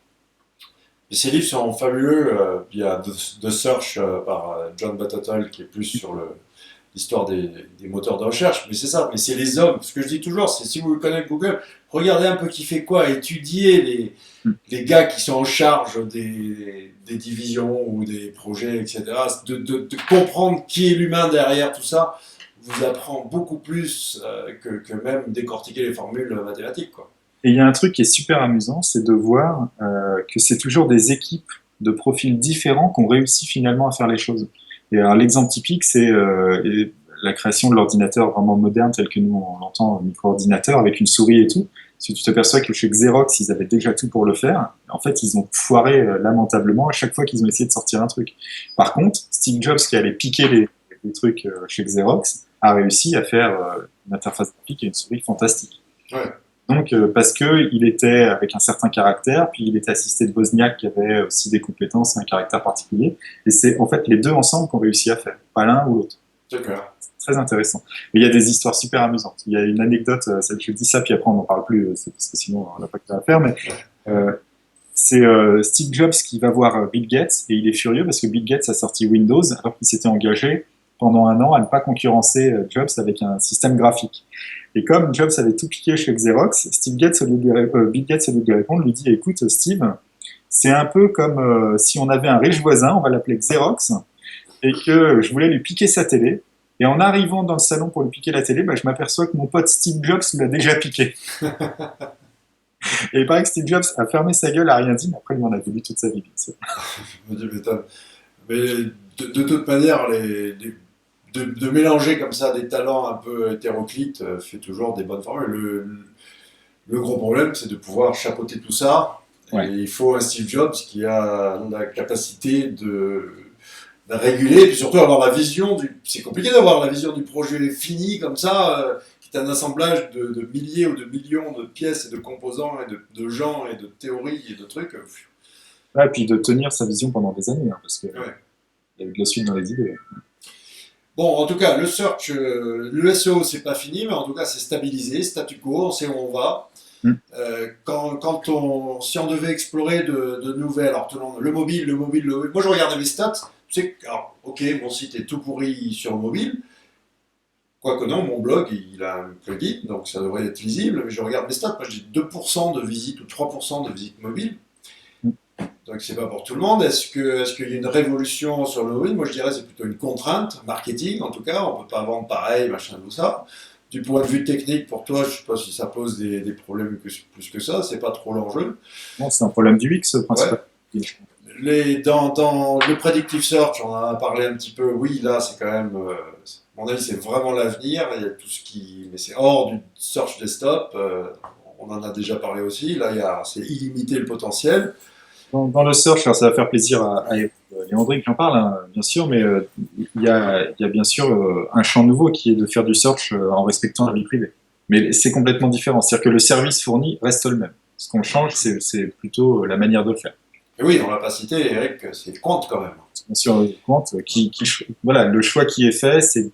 Et ces livres sont fabuleux. Il y a The Search par John Batatle qui est plus sur l'histoire des moteurs de recherche. Mais c'est ça, mais c'est les hommes. Ce que je dis toujours, c'est si vous connaissez Google, regardez un peu qui fait quoi, étudiez les gars qui sont en charge des divisions ou des projets, etc. De comprendre qui est l'humain derrière tout ça vous apprend beaucoup plus que même décortiquer les formules mathématiques, quoi. Et il y a un truc qui est super amusant, c'est de voir que c'est toujours des équipes de profils différents qui ont réussi finalement à faire les choses. Et alors l'exemple typique, c'est la création de l'ordinateur vraiment moderne tel que nous on l'entend, micro-ordinateur avec une souris et tout. Si tu t'aperçois que chez Xerox, ils avaient déjà tout pour le faire, en fait, ils ont foiré lamentablement à chaque fois qu'ils ont essayé de sortir un truc. Par contre, Steve Jobs, qui allait piquer les trucs chez Xerox, a réussi à faire une interface graphique et une souris fantastique. Ouais. Donc, parce qu'il était avec un certain caractère, puis il était assisté de Wozniak qui avait aussi des compétences et un caractère particulier. Et c'est en fait les deux ensemble qu'on réussit à faire, pas l'un ou l'autre. D'accord. C'est très intéressant. Mais il y a des histoires super amusantes. Il y a une anecdote, je dis ça, puis après on n'en parle plus, parce que sinon on n'a pas que ça à faire, mais euh, c'est Steve Jobs qui va voir Bill Gates, et il est furieux parce que Bill Gates a sorti Windows, alors qu'il s'était engagé pendant un an à ne pas concurrencer Jobs avec un système graphique. Et comme Jobs avait tout piqué chez Xerox, Bill Gates, au lieu de lui répondre, lui dit écoute, Steve, c'est un peu comme si on avait un riche voisin, on va l'appeler Xerox, et que je voulais lui piquer sa télé. Et en arrivant dans le salon pour lui piquer la télé, bah, je m'aperçois que mon pote Steve Jobs l'a déjà piqué. Et il paraît que Steve Jobs a fermé sa gueule, a rien dit, mais après il m'en a voulu toute sa vie. Je me dis, mais de toute manière, de mélanger comme ça des talents un peu hétéroclites fait toujours des bonnes formules. Le gros problème, c'est de pouvoir chapeauter tout ça. Et Ouais. il faut un Steve Jobs qui a la capacité de réguler, et puis surtout avoir la vision du. C'est compliqué d'avoir la vision du projet fini comme ça, qui est un assemblage de milliers ou de millions de pièces et de composants et de gens et de théories et de trucs. Ouais, et puis de tenir sa vision pendant des années, hein, parce qu'il Ouais. y a eu de la suite dans les idées. Bon, en tout cas, le search, le SEO, c'est pas fini, mais en tout cas, c'est stabilisé, statu quo, on sait où on va. Mm. Si on devait explorer de nouvelles, alors tout le mobile, moi je regardais mes stats, tu sais, alors, ok, mon site est tout pourri sur le mobile, quoique non, mon blog, il a un plugin, donc ça devrait être lisible, mais je regarde mes stats, moi j'ai 2% de visites ou 3% de visites mobiles, Mm. donc c'est pas pour tout le monde. Est-ce qu'il y a une révolution sur le mobile? Moi je dirais que c'est plutôt une contrainte, marketing en tout cas, on peut pas vendre pareil, machin, tout ça. Du point de vue technique, pour toi, je ne sais pas si ça pose des problèmes plus que ça, c'est pas trop l'enjeu. Non, c'est un problème du X, Ouais. principalement. Dans le predictive search, on en a parlé un petit peu, oui, là, c'est quand même, à mon avis, c'est vraiment l'avenir. Il y a tout ce qui, mais c'est hors du search desktop. On en a déjà parlé aussi. Là, c'est illimité le potentiel. Dans le search, alors ça va faire plaisir à Léandric, j'en parle, hein, bien sûr, mais il y a bien sûr un champ nouveau qui est de faire du search en respectant la vie privée. Mais c'est complètement différent. C'est-à-dire que le service fourni reste le même. Ce qu'on change, c'est plutôt la manière de le faire. Et oui, on l'a pas cité, Eric, c'est Quant quand même. Bien sûr, compte, voilà, le choix qui est fait, c'est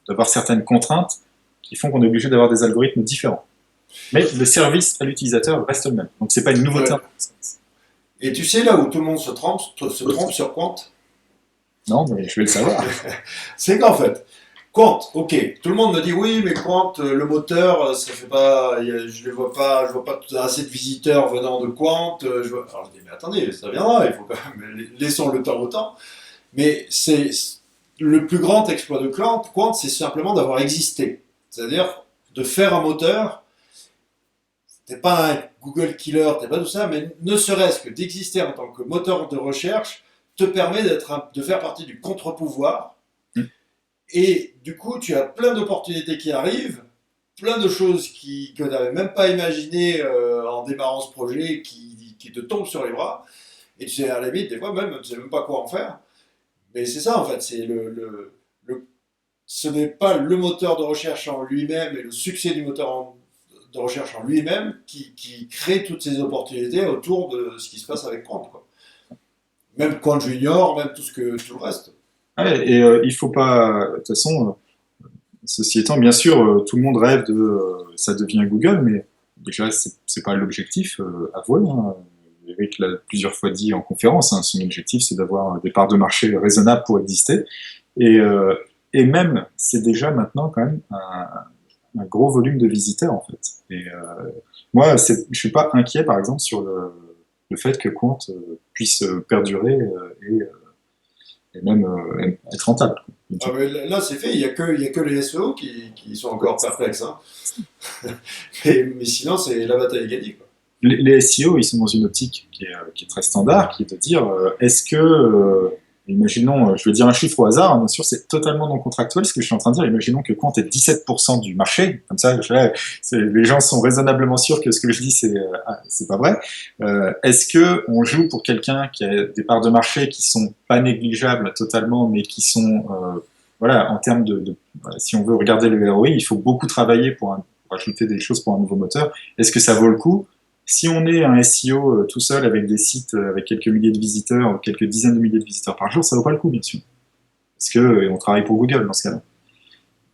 d'avoir certaines contraintes qui font qu'on est obligé d'avoir des algorithmes différents. Mais le service à l'utilisateur reste le même. Donc c'est pas une nouveauté. Ouais. Et tu sais là où tout le monde se trompe sur Quant, Non, mais je vais le savoir. c'est qu'en fait, Quant, ok, tout le monde me dit oui, mais Quant, le moteur, ça fait pas, je ne vois pas, assez de visiteurs venant de Quant. Alors je dis mais attendez, ça viendra, il faut quand même laissons le temps au temps. Mais c'est le plus grand exploit de Quant, c'est simplement d'avoir existé, c'est-à-dire de faire un moteur. T'es pas un Google killer, t'es pas tout ça, mais ne serait-ce que d'exister en tant que moteur de recherche te permet de faire partie du contre-pouvoir. Et du coup, tu as plein d'opportunités qui arrivent, plein de choses que tu n'avais même pas imaginées en démarrant ce projet qui te tombent sur les bras. Et tu sais, à la limite, des fois même, tu sais même pas quoi en faire. Mais c'est ça, en fait, c'est ce n'est pas le moteur de recherche en lui-même et le succès du moteur de recherche en lui-même qui crée toutes ces opportunités autour de ce qui se passe avec Quant, quoi. Même Quant Junior, même tout le reste. Ouais, et il faut pas. De toute façon, ceci étant, bien sûr, tout le monde rêve de. Ça devient Google, mais déjà, c'est pas l'objectif avoué. Hein. Eric l'a plusieurs fois dit en conférence. Hein, son objectif, c'est d'avoir des parts de marché raisonnables pour exister. Et, euh, et même, c'est déjà maintenant quand même un gros volume de visiteurs en fait. Et moi, je suis pas inquiet par exemple sur le fait que Quant puisse perdurer et même être rentable. Ah, mais là, c'est fait, il y a que les SEO qui sont encore perplexes. Hein. Mais sinon, c'est la bataille est gagnée, quoi. Les SEO, ils sont dans une optique qui est très standard, qui est de dire est-ce que, imaginons, je vais dire un chiffre au hasard, bien sûr, c'est totalement non contractuel ce que je suis en train de dire. Imaginons que Quant est 17% du marché, comme ça, les gens sont raisonnablement sûrs que ce que je dis, c'est pas vrai. Est-ce que on joue pour quelqu'un qui a des parts de marché qui sont pas négligeables totalement, mais qui sont, voilà, en termes si on veut regarder le ROI, il faut beaucoup travailler pour ajouter des choses pour un nouveau moteur. Est-ce que ça vaut le coup? Si on est un SEO tout seul avec des sites avec quelques milliers de visiteurs, quelques dizaines de milliers de visiteurs par jour, ça vaut pas le coup, bien sûr. Parce que on travaille pour Google dans ce cas-là.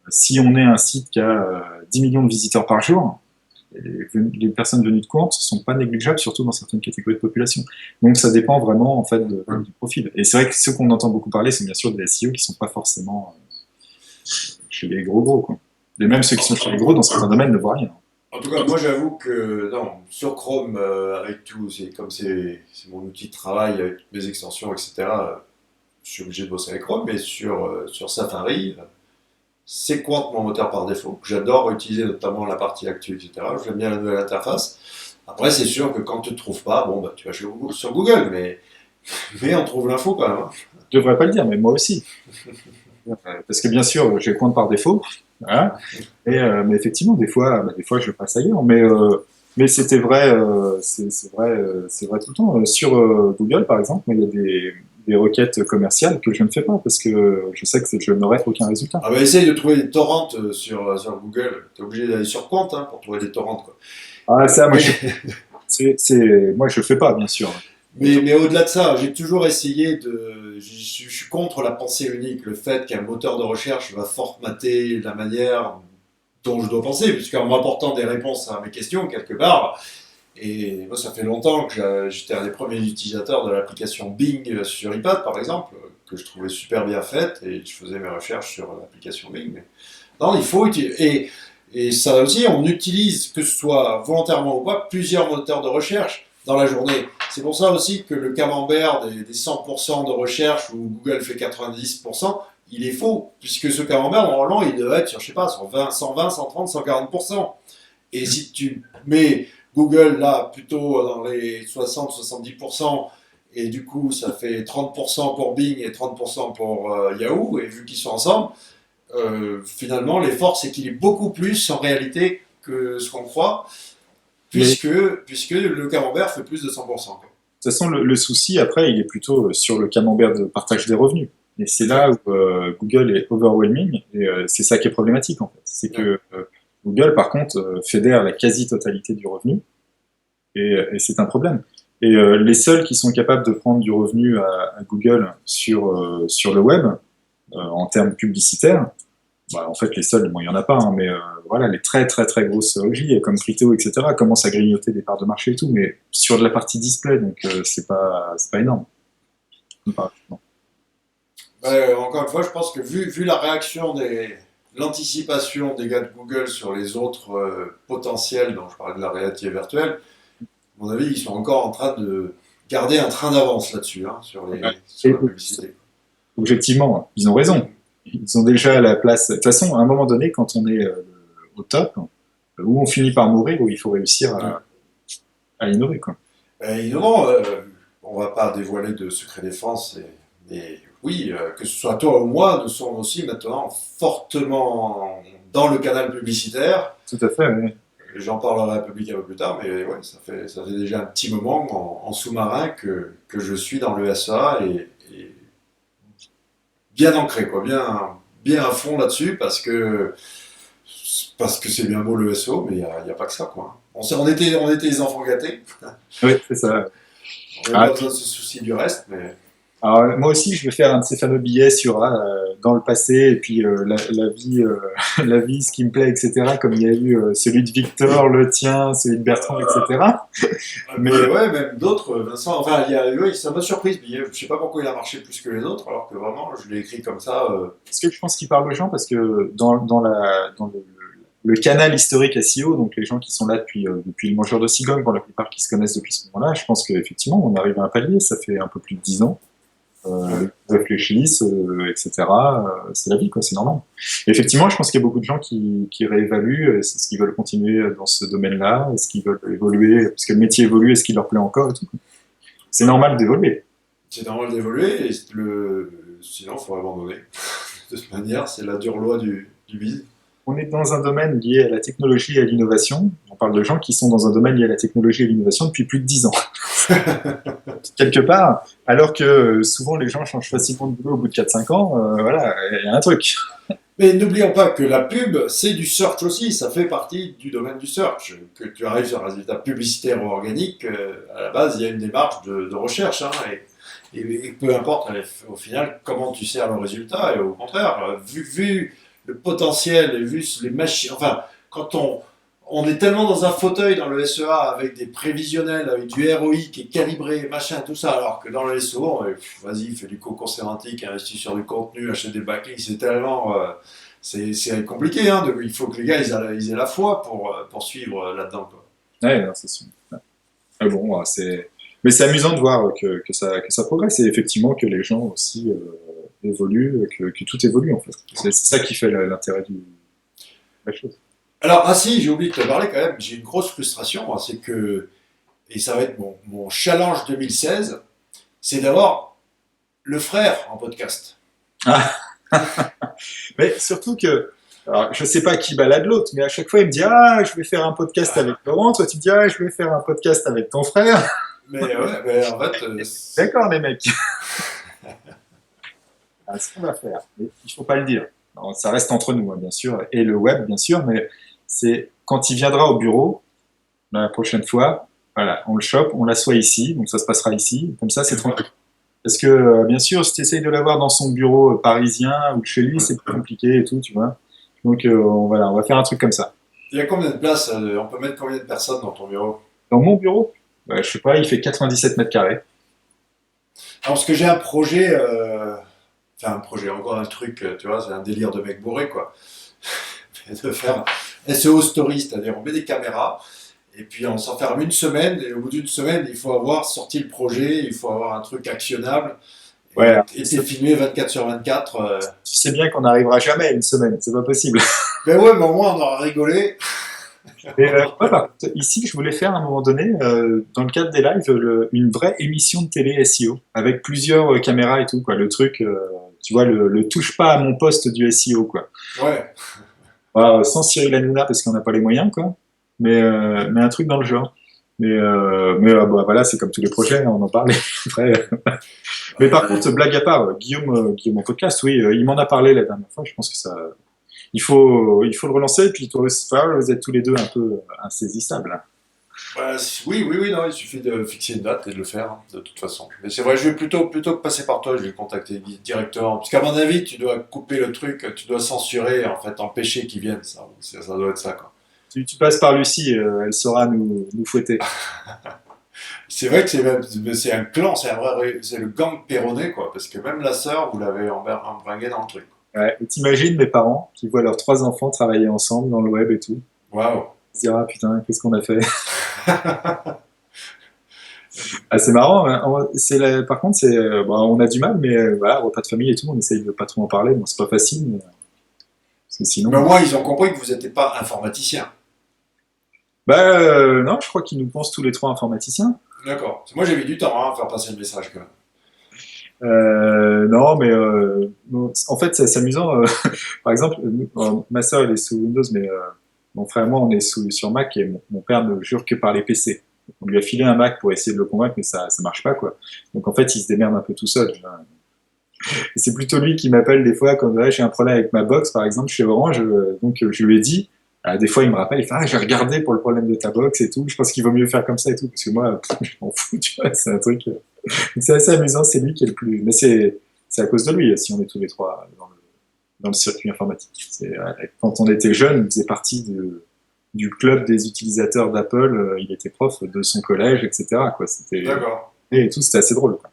Si on est un site qui a 10 millions de visiteurs par jour, les personnes venues de Quant ne sont pas négligeables, surtout dans certaines catégories de population. Donc ça dépend vraiment en fait du profil. Et c'est vrai que ceux qu'on entend beaucoup parler, c'est bien sûr des SEO qui ne sont pas forcément chez les gros, quoi. Et même ceux qui sont chez les gros, dans certains domaines, ne voient rien. En tout cas, moi j'avoue que non, sur Chrome, avec tout, c'est mon outil de travail avec toutes mes extensions, etc. Je suis obligé de bosser avec Chrome, mais sur Safari, c'est Quant mon moteur par défaut, que j'adore utiliser notamment la partie actu, etc. J'aime bien la nouvelle interface. Après, c'est sûr que quand tu ne te trouves pas, bon, bah, tu vas sur Google, mais on trouve l'info quand même. Hein. Je devrais pas le dire, mais moi aussi. Parce que bien sûr, j'ai Quant par défaut. Voilà. Mais effectivement, des fois, je passe ailleurs. Mais c'était vrai, c'est vrai tout le temps. Sur Google, par exemple, il y a des requêtes commerciales que je ne fais pas parce que je sais que je n'aurai aucun résultat. Ah bah essaye de trouver des torrents sur Google. T'es obligé d'aller sur compte pour trouver des torrents, quoi. Ah, ça, moi, Mais, moi, je fais pas, bien sûr. mais au-delà de ça, j'ai toujours essayé je suis contre la pensée unique, le fait qu'un moteur de recherche va formater la manière dont je dois penser, puisqu'en m'apportant des réponses à mes questions, quelque part, et moi ça fait longtemps que j'étais un des premiers utilisateurs de l'application Bing sur iPad, par exemple, que je trouvais super bien faite, et je faisais mes recherches sur l'application Bing. Mais non, il faut utiliser. Et ça aussi, on utilise, que ce soit volontairement ou pas, plusieurs moteurs de recherche dans la journée. C'est pour ça aussi que le camembert des 100% de recherche où Google fait 90%, il est faux, puisque ce camembert, normalement, il devrait être sur, je sais pas, sur 20, 120, 130, 140%. Et si tu mets Google là plutôt dans les 60-70%, et du coup ça fait 30% pour Bing et 30% pour Yahoo, et vu qu'ils sont ensemble, finalement l'effort s'équilibre beaucoup plus en réalité que ce qu'on croit, Mais puisque le camembert fait plus de 100%. Quoi. de toute façon, le souci, après, il est plutôt sur le camembert de partage des revenus. Et c'est là où Google est overwhelming, et c'est ça qui est problématique, en fait. C'est que Google, par contre, fédère la quasi-totalité du revenu, et c'est un problème. Et les seuls qui sont capables de prendre du revenu à Google sur le web, en termes publicitaires, bah, en fait, les seuls, bon, il n'y en a pas, hein, mais voilà, les très très très grosses OJ, comme Criteo, etc., commencent à grignoter des parts de marché et tout, mais sur de la partie display, donc c'est pas énorme. Non. Encore une fois, je pense que vu la réaction l'anticipation des gars de Google sur les autres potentiels, dont je parlais de la réalité virtuelle, à mon avis, ils sont encore en train de garder un train d'avance là-dessus, sur la publicité. Objectivement, ils ont raison. Ils ont déjà la place. De toute façon, à un moment donné, quand on est au top, où on finit par mourir, où il faut réussir à innover, quoi. Innovant, on ne va pas dévoiler de secret défense, mais oui, que ce soit toi ou moi, nous sommes aussi maintenant fortement dans le canal publicitaire. Tout à fait, oui. J'en parlerai à public un peu plus tard, mais ouais, ça fait déjà un petit moment en sous-marin que je suis dans le SA et bien ancré, quoi, bien à fond là-dessus parce que c'est bien beau le SO, mais il n'y a pas que ça, quoi. On était les enfants gâtés. Oui, c'est ça. On n'avait pas besoin de se soucier du reste, mais. Alors, moi aussi, je vais faire un de ces fameux billets sur dans le passé et puis la vie, la vie, ce qui me plaît, etc. Comme il y a eu celui de Victor, le tien, celui de Bertrand, etc. Mais ouais, même d'autres, Vincent. Enfin, ouais, ça m'a surpris ce billet. Je sais pas pourquoi il a marché plus que les autres, alors que vraiment, je l'ai écrit comme ça. Parce que je pense qu'il parle aux gens parce que dans le canal historique SEO, donc les gens qui sont là depuis le mangeur de cigogne, pour la plupart qui se connaissent depuis ce moment-là, je pense qu'effectivement, on arrive à un palier. Ça fait un peu plus de 10 ans. Réfléchissent, etc. C'est la vie, quoi, c'est normal. Et effectivement, je pense qu'il y a beaucoup de gens qui réévaluent, est-ce qu'ils veulent continuer dans ce domaine-là, est-ce qu'ils veulent évoluer, parce que le métier évolue, est-ce qu'il leur plaît encore et tout. C'est normal d'évoluer. C'est normal d'évoluer, et sinon, il faut abandonner. De toute manière, c'est la dure loi du biz. On est dans un domaine lié à la technologie et à l'innovation. On parle de gens qui sont dans un domaine lié à la technologie et à l'innovation depuis plus de 10 ans. Quelque part, alors que souvent les gens changent facilement de boulot au bout de 4-5 ans, voilà, il y a un truc. Mais n'oublions pas que la pub, c'est du search aussi, ça fait partie du domaine du search. Que tu arrives sur un résultat publicitaire ou organique, à la base, il y a une démarche de recherche, et peu importe au final comment tu sers le résultat, et au contraire, vu le potentiel, et vu les machines, enfin, quand on est tellement dans un fauteuil dans le SEA avec des prévisionnels, avec du ROI qui est calibré, machin, tout ça, alors que dans le SEO, vas-y, fais du concours sémantique, investis sur du contenu, achète des backlinks, c'est tellement. C'est compliqué, il faut que les gars ils aient la foi pour suivre là-dedans. Quoi. Ouais, non, c'est sûr. Ouais. Mais bon, mais c'est amusant de voir que ça progresse et effectivement que les gens aussi évoluent, que tout évolue en fait. C'est ça qui fait l'intérêt de la chose. Alors, si, j'ai oublié de te parler quand même, j'ai une grosse frustration, c'est que, et ça va être mon challenge 2016, c'est d'avoir le frère en podcast. Ah. Mais surtout que, alors, je sais pas qui balade l'autre, mais à chaque fois il me dit ah je vais faire un podcast avec Laurent, toi tu dis ah je vais faire un podcast avec ton frère. Mais ouais, mais en fait, D'accord les mecs. Ce qu'on va faire, mais il ne faut pas le dire. Alors, ça reste entre nous, hein, bien sûr, et le web, bien sûr, mais c'est quand il viendra au bureau, la prochaine fois, voilà, on le chope, on l'assoit ici, donc ça se passera ici, comme ça c'est tranquille. Parce que, bien sûr, si tu essayes de l'avoir dans son bureau parisien ou chez lui, c'est plus compliqué et tout, tu vois. Donc, voilà, on va faire un truc comme ça. Il y a combien de places? On peut mettre combien de personnes dans ton bureau? Dans mon bureau, je sais pas, il fait 97 mètres carrés. Alors, parce que j'ai un projet, enfin un projet, encore un truc, tu vois, c'est un délire de mec bourré, quoi. De faire SEO story, c'est-à-dire on met des caméras, et puis on s'enferme une semaine, et au bout d'une semaine, il faut avoir sorti le projet, il faut avoir un truc actionnable, Ouais, et t'es filmé 24 sur 24. tu sais bien qu'on n'arrivera jamais à une semaine, c'est pas possible. Ben ouais, mais au moins on aura rigolé. Et, ouais, par contre, ici, je voulais faire à un moment donné, dans le cadre des lives, une vraie émission de télé SEO, avec plusieurs caméras et tout, quoi. Le truc, tu vois, le touche pas à mon poste du SEO, quoi. Ouais. Sans Cyril Hanouna, parce qu'on n'a pas les moyens, quoi. Mais un truc dans le genre. Bah, voilà, c'est comme tous les projets, hein, on en parlait. Après, mais par contre, blague à part, Guillaume en podcast, oui, il m'en a parlé la dernière fois. Je pense que ça, il faut le relancer. Et puis toi aussi, vous êtes tous les deux un peu insaisissables. Bah, oui, oui, oui, non, il suffit de fixer une date et de le faire, hein, de toute façon. Mais c'est vrai, je vais plutôt que passer par toi, je vais le contacter directement. Parce qu'à mon avis, tu dois couper le truc, tu dois censurer, en fait, empêcher qu'ils viennent, ça doit être ça, quoi. Tu passes par Lucie, elle saura nous fouetter. C'est vrai que c'est un clan, c'est le gang Perronnet, quoi. Parce que même la sœur, vous l'avez embringué dans le truc. Ouais, et t'imagines mes parents qui voient leurs trois enfants travailler ensemble dans le web et tout. Waouh! Ils se diront, ah putain, qu'est-ce qu'on a fait? Ah, c'est marrant, hein. Par contre, on a du mal, mais voilà, repas de famille et tout, on essaye de pas trop en parler. Bon, c'est pas facile, parce que Mais au sinon. moins, ils ont compris que vous n'étiez pas informaticien. Bah, non, je crois qu'ils nous pensent tous les trois informaticiens. D'accord. Moi, j'ai mis du temps hein, à faire passer le message, quand même. Non, mais bon, en fait, c'est amusant. Par exemple, ma soeur, elle est sous Windows, mais mon frère et moi, on est sur Mac et mon père ne jure que par les PC. On lui a filé un Mac pour essayer de le convaincre, mais ça marche pas, quoi. Donc en fait, il se démerde un peu tout seul. Et c'est plutôt lui qui m'appelle des fois quand j'ai un problème avec ma box, par exemple, chez Orange. Donc je lui ai dit, des fois il me rappelle, il fait ah j'ai regardé pour le problème de ta box et tout. Je pense qu'il vaut mieux faire comme ça et tout, parce que moi, je m'en fous, tu vois, c'est un truc. C'est assez amusant, c'est lui qui est le plus. Mais c'est à cause de lui, si on est tous les trois dans le circuit informatique. Quand on était jeune, il faisait partie du club des utilisateurs d'Apple, il était prof de son collège, etc. Quoi. D'accord. Et tout, c'était assez drôle. Quoi.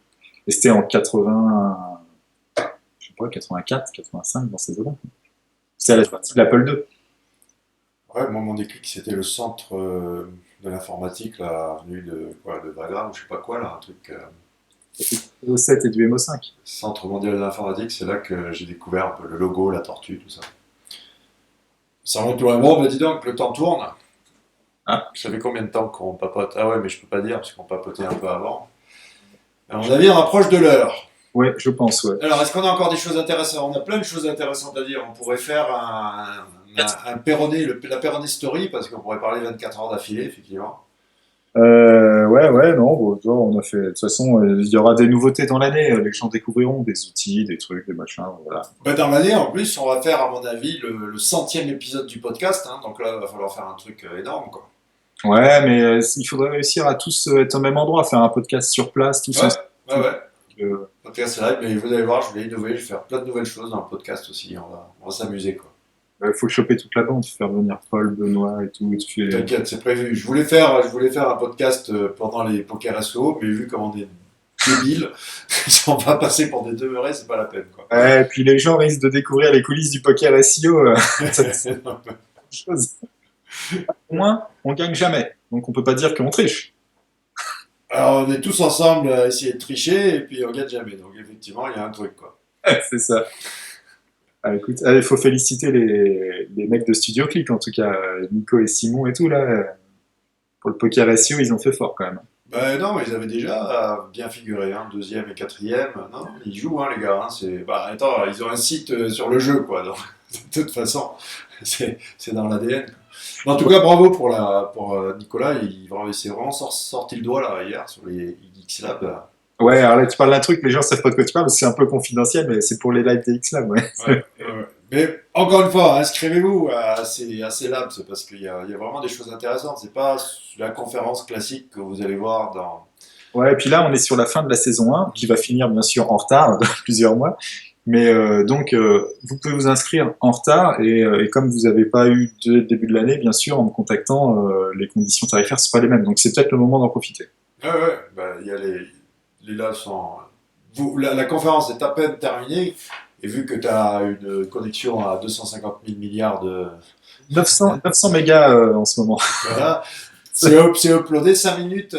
Et c'était en 80, je sais pas, 84, 85 dans ces eaux-là. C'était à la sortie de l'Apple II. Ouais, moi, mon déclic, c'était le centre de l'informatique, là, avenue de Wagram, ou je sais pas quoi, là, un truc. Au 7 et du MO5. Centre mondial de l'informatique, c'est là que j'ai découvert un peu le logo, la tortue, tout ça. Ça remonte loin. Bon, bah dis donc, le temps tourne. Ah, Ça fait combien de temps qu'on papote? Ah ouais, mais je peux pas dire, parce qu'on papotait un peu avant. À mon avis, on approche de l'heure. ouais, je pense, ouais. Alors, est-ce qu'on a encore des choses intéressantes? On a plein de choses intéressantes à dire. On pourrait faire un Perronnet, la Perronnet Story, parce qu'on pourrait parler 24 heures d'affilée, effectivement. Ouais, non, bon, tu vois, on a fait. De toute façon, il y aura des nouveautés dans l'année. Les gens découvriront des outils, des trucs, des machins, voilà. Bah, dans l'année, en plus, on va faire, à mon avis, le 100e épisode du podcast. Hein, donc là, il va falloir faire un truc énorme, quoi. Ouais, mais il faudrait réussir à tous être au même endroit, faire un podcast sur place, tous Ouais, ensemble. ouais, ouais. Euh, Podcast live, mais vous allez voir, je vais innover, je vais faire plein de nouvelles choses dans le podcast aussi. On va s'amuser, quoi. faut choper toute la bande, faire venir Paul, Benoît et tout. T'inquiète, c'est prévu. Je voulais faire un podcast pendant les Poker SEO, mais vu comme on est débiles, si on va passer pour des demeurés, c'est pas la peine, quoi. Ouais, et puis les gens risquent de découvrir les coulisses du poker SEO. C'est une chose. Au moins, on gagne jamais. Donc on peut pas dire qu'on triche. Alors, on est tous ensemble à essayer de tricher, et puis on gagne jamais. Donc, effectivement, il y a un truc, quoi. C'est ça. Ah, écoute, il faut féliciter les mecs de Studio Click, en tout cas, Nico et Simon et tout, là. Pour le poker SEO, ils ont fait fort quand même. Ben non, mais ils avaient déjà bien figuré, hein, deuxième et quatrième. Non, ils jouent, hein, les gars. Hein, bah, attends, ils ont un site sur le jeu, quoi. Donc, de toute façon, c'est dans l'ADN. En tout cas, bravo pour Nicolas. Il s'est vraiment sorti le doigt là hier sur les X Lab. Ouais, alors là, tu parles d'un truc, les gens savent pas de quoi tu parles, parce que c'est un peu confidentiel, mais c'est pour les lives des X-Lab, ouais. Ouais, ouais. Mais encore une fois, inscrivez-vous à ces labs, c'est parce qu'il y a vraiment des choses intéressantes. C'est pas la conférence classique que vous allez voir dans. Ouais, et puis là, on est sur la fin de la saison 1, qui va finir bien sûr en retard, de plusieurs mois. Mais donc, vous pouvez vous inscrire en retard, et comme vous n'avez pas eu de début de l'année, bien sûr, en me contactant, les conditions tarifaires ne sont pas les mêmes. Donc, c'est peut-être le moment d'en profiter. Ouais, ouais, bah, il y a les labs sont. La conférence est à peine terminée, et vu que tu as une connexion à 250 000 milliards de. 900 mégas en ce moment. Voilà, c'est uploadé 5 minutes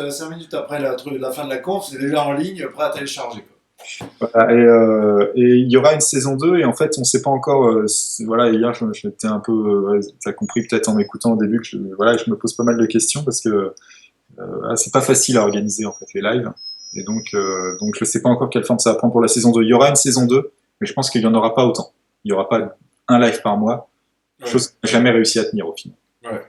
après la fin de la conf, c'est déjà en ligne, prêt à télécharger, quoi. Voilà, et il y aura une saison 2 et en fait, on ne sait pas encore. Voilà, hier, j'étais un peu. Ouais, tu as compris peut-être en m'écoutant au début que voilà, je me pose pas mal de questions parce que c'est pas facile à organiser en fait les lives. Et donc je sais pas encore quelle forme ça va prendre pour la saison 2. Il y aura une saison 2, mais je pense qu'il n'y en aura pas autant. Il n'y aura pas un live par mois, Ouais. chose qu'on n'a jamais réussi à tenir au final. Ouais,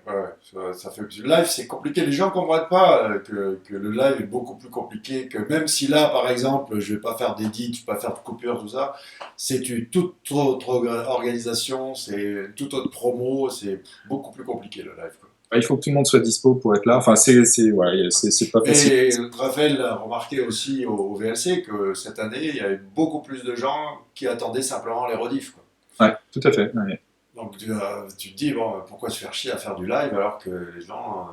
ça fait. Le live, c'est compliqué. Les gens ne comprennent pas que le live est beaucoup plus compliqué que même si là, par exemple, je vais pas faire d'édit, je vais pas faire de coupure, tout ça, c'est une toute autre organisation, c'est une toute autre promo, c'est beaucoup plus compliqué le live, quoi. Il faut que tout le monde soit dispo pour être là. Enfin, ouais, c'est pas facile. Et Raphaël a remarqué aussi au VLC que cette année, il y avait beaucoup plus de gens qui attendaient simplement les rediffs, quoi. Ouais, tout à fait. Ouais. Donc tu te dis, bon, pourquoi se faire chier à faire du live alors que les gens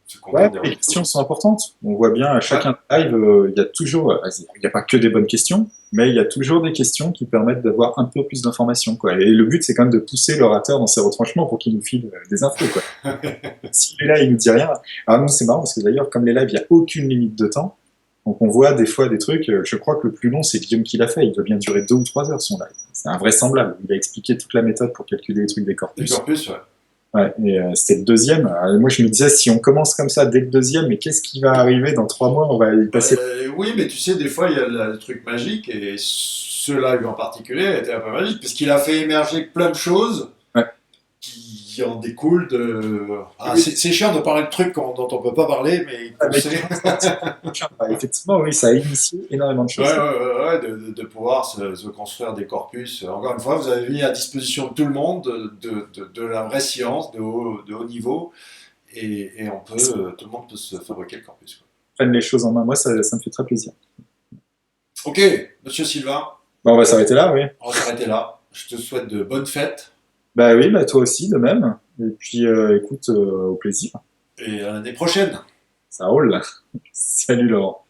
se Ouais, contentent des les rediffs, quoi. questions sont importantes. On voit bien à Ouais. chacun live, il y a toujours, il n'y a pas que des bonnes questions, mais il y a toujours des questions qui permettent d'avoir un peu plus d'informations, quoi. Et le but, c'est quand même de pousser l'orateur dans ses retranchements pour qu'il nous file des infos, quoi. S'il est là, il nous dit rien. Alors nous, c'est marrant parce que d'ailleurs, comme les lives, il n'y a aucune limite de temps. Donc on voit des fois des trucs, je crois que le plus long, c'est Guillaume qui l'a fait. Il doit bien durer 2 ou 3 heures son live. C'est invraisemblable. Il a expliqué toute la méthode pour calculer les trucs des Des corpus. corpus, ouais. Ouais, et c'était le deuxième. Moi, je me disais, si on commence comme ça dès le deuxième, mais qu'est-ce qui va arriver dans 3 mois? On va y passer. Oui, mais tu sais, des fois, il y a le truc magique, et ce live en particulier était un peu magique, puisqu'il a fait émerger plein de choses Ouais. qui en découlent de. Ah, Oui, c'est chiant de parler de trucs dont on peut pas parler, mais qu'on avec sait. effectivement, oui, ça a initié énormément de Ouais, choses. ouais, de pouvoir se construire des corpus. Encore une fois, vous avez mis à disposition de tout le monde de la vraie science, de haut niveau, et tout le monde peut se fabriquer le corpus, quoi. Prennent les choses en main. Moi, ça me fait très plaisir. Ok, monsieur Sylvain, Bon, on va s'arrêter là, oui. on va s'arrêter là. Je te souhaite de bonnes fêtes Bah oui, bah toi aussi, de même. Et puis, écoute, au plaisir. et à l'année prochaine. Ça roule. Salut Laurent.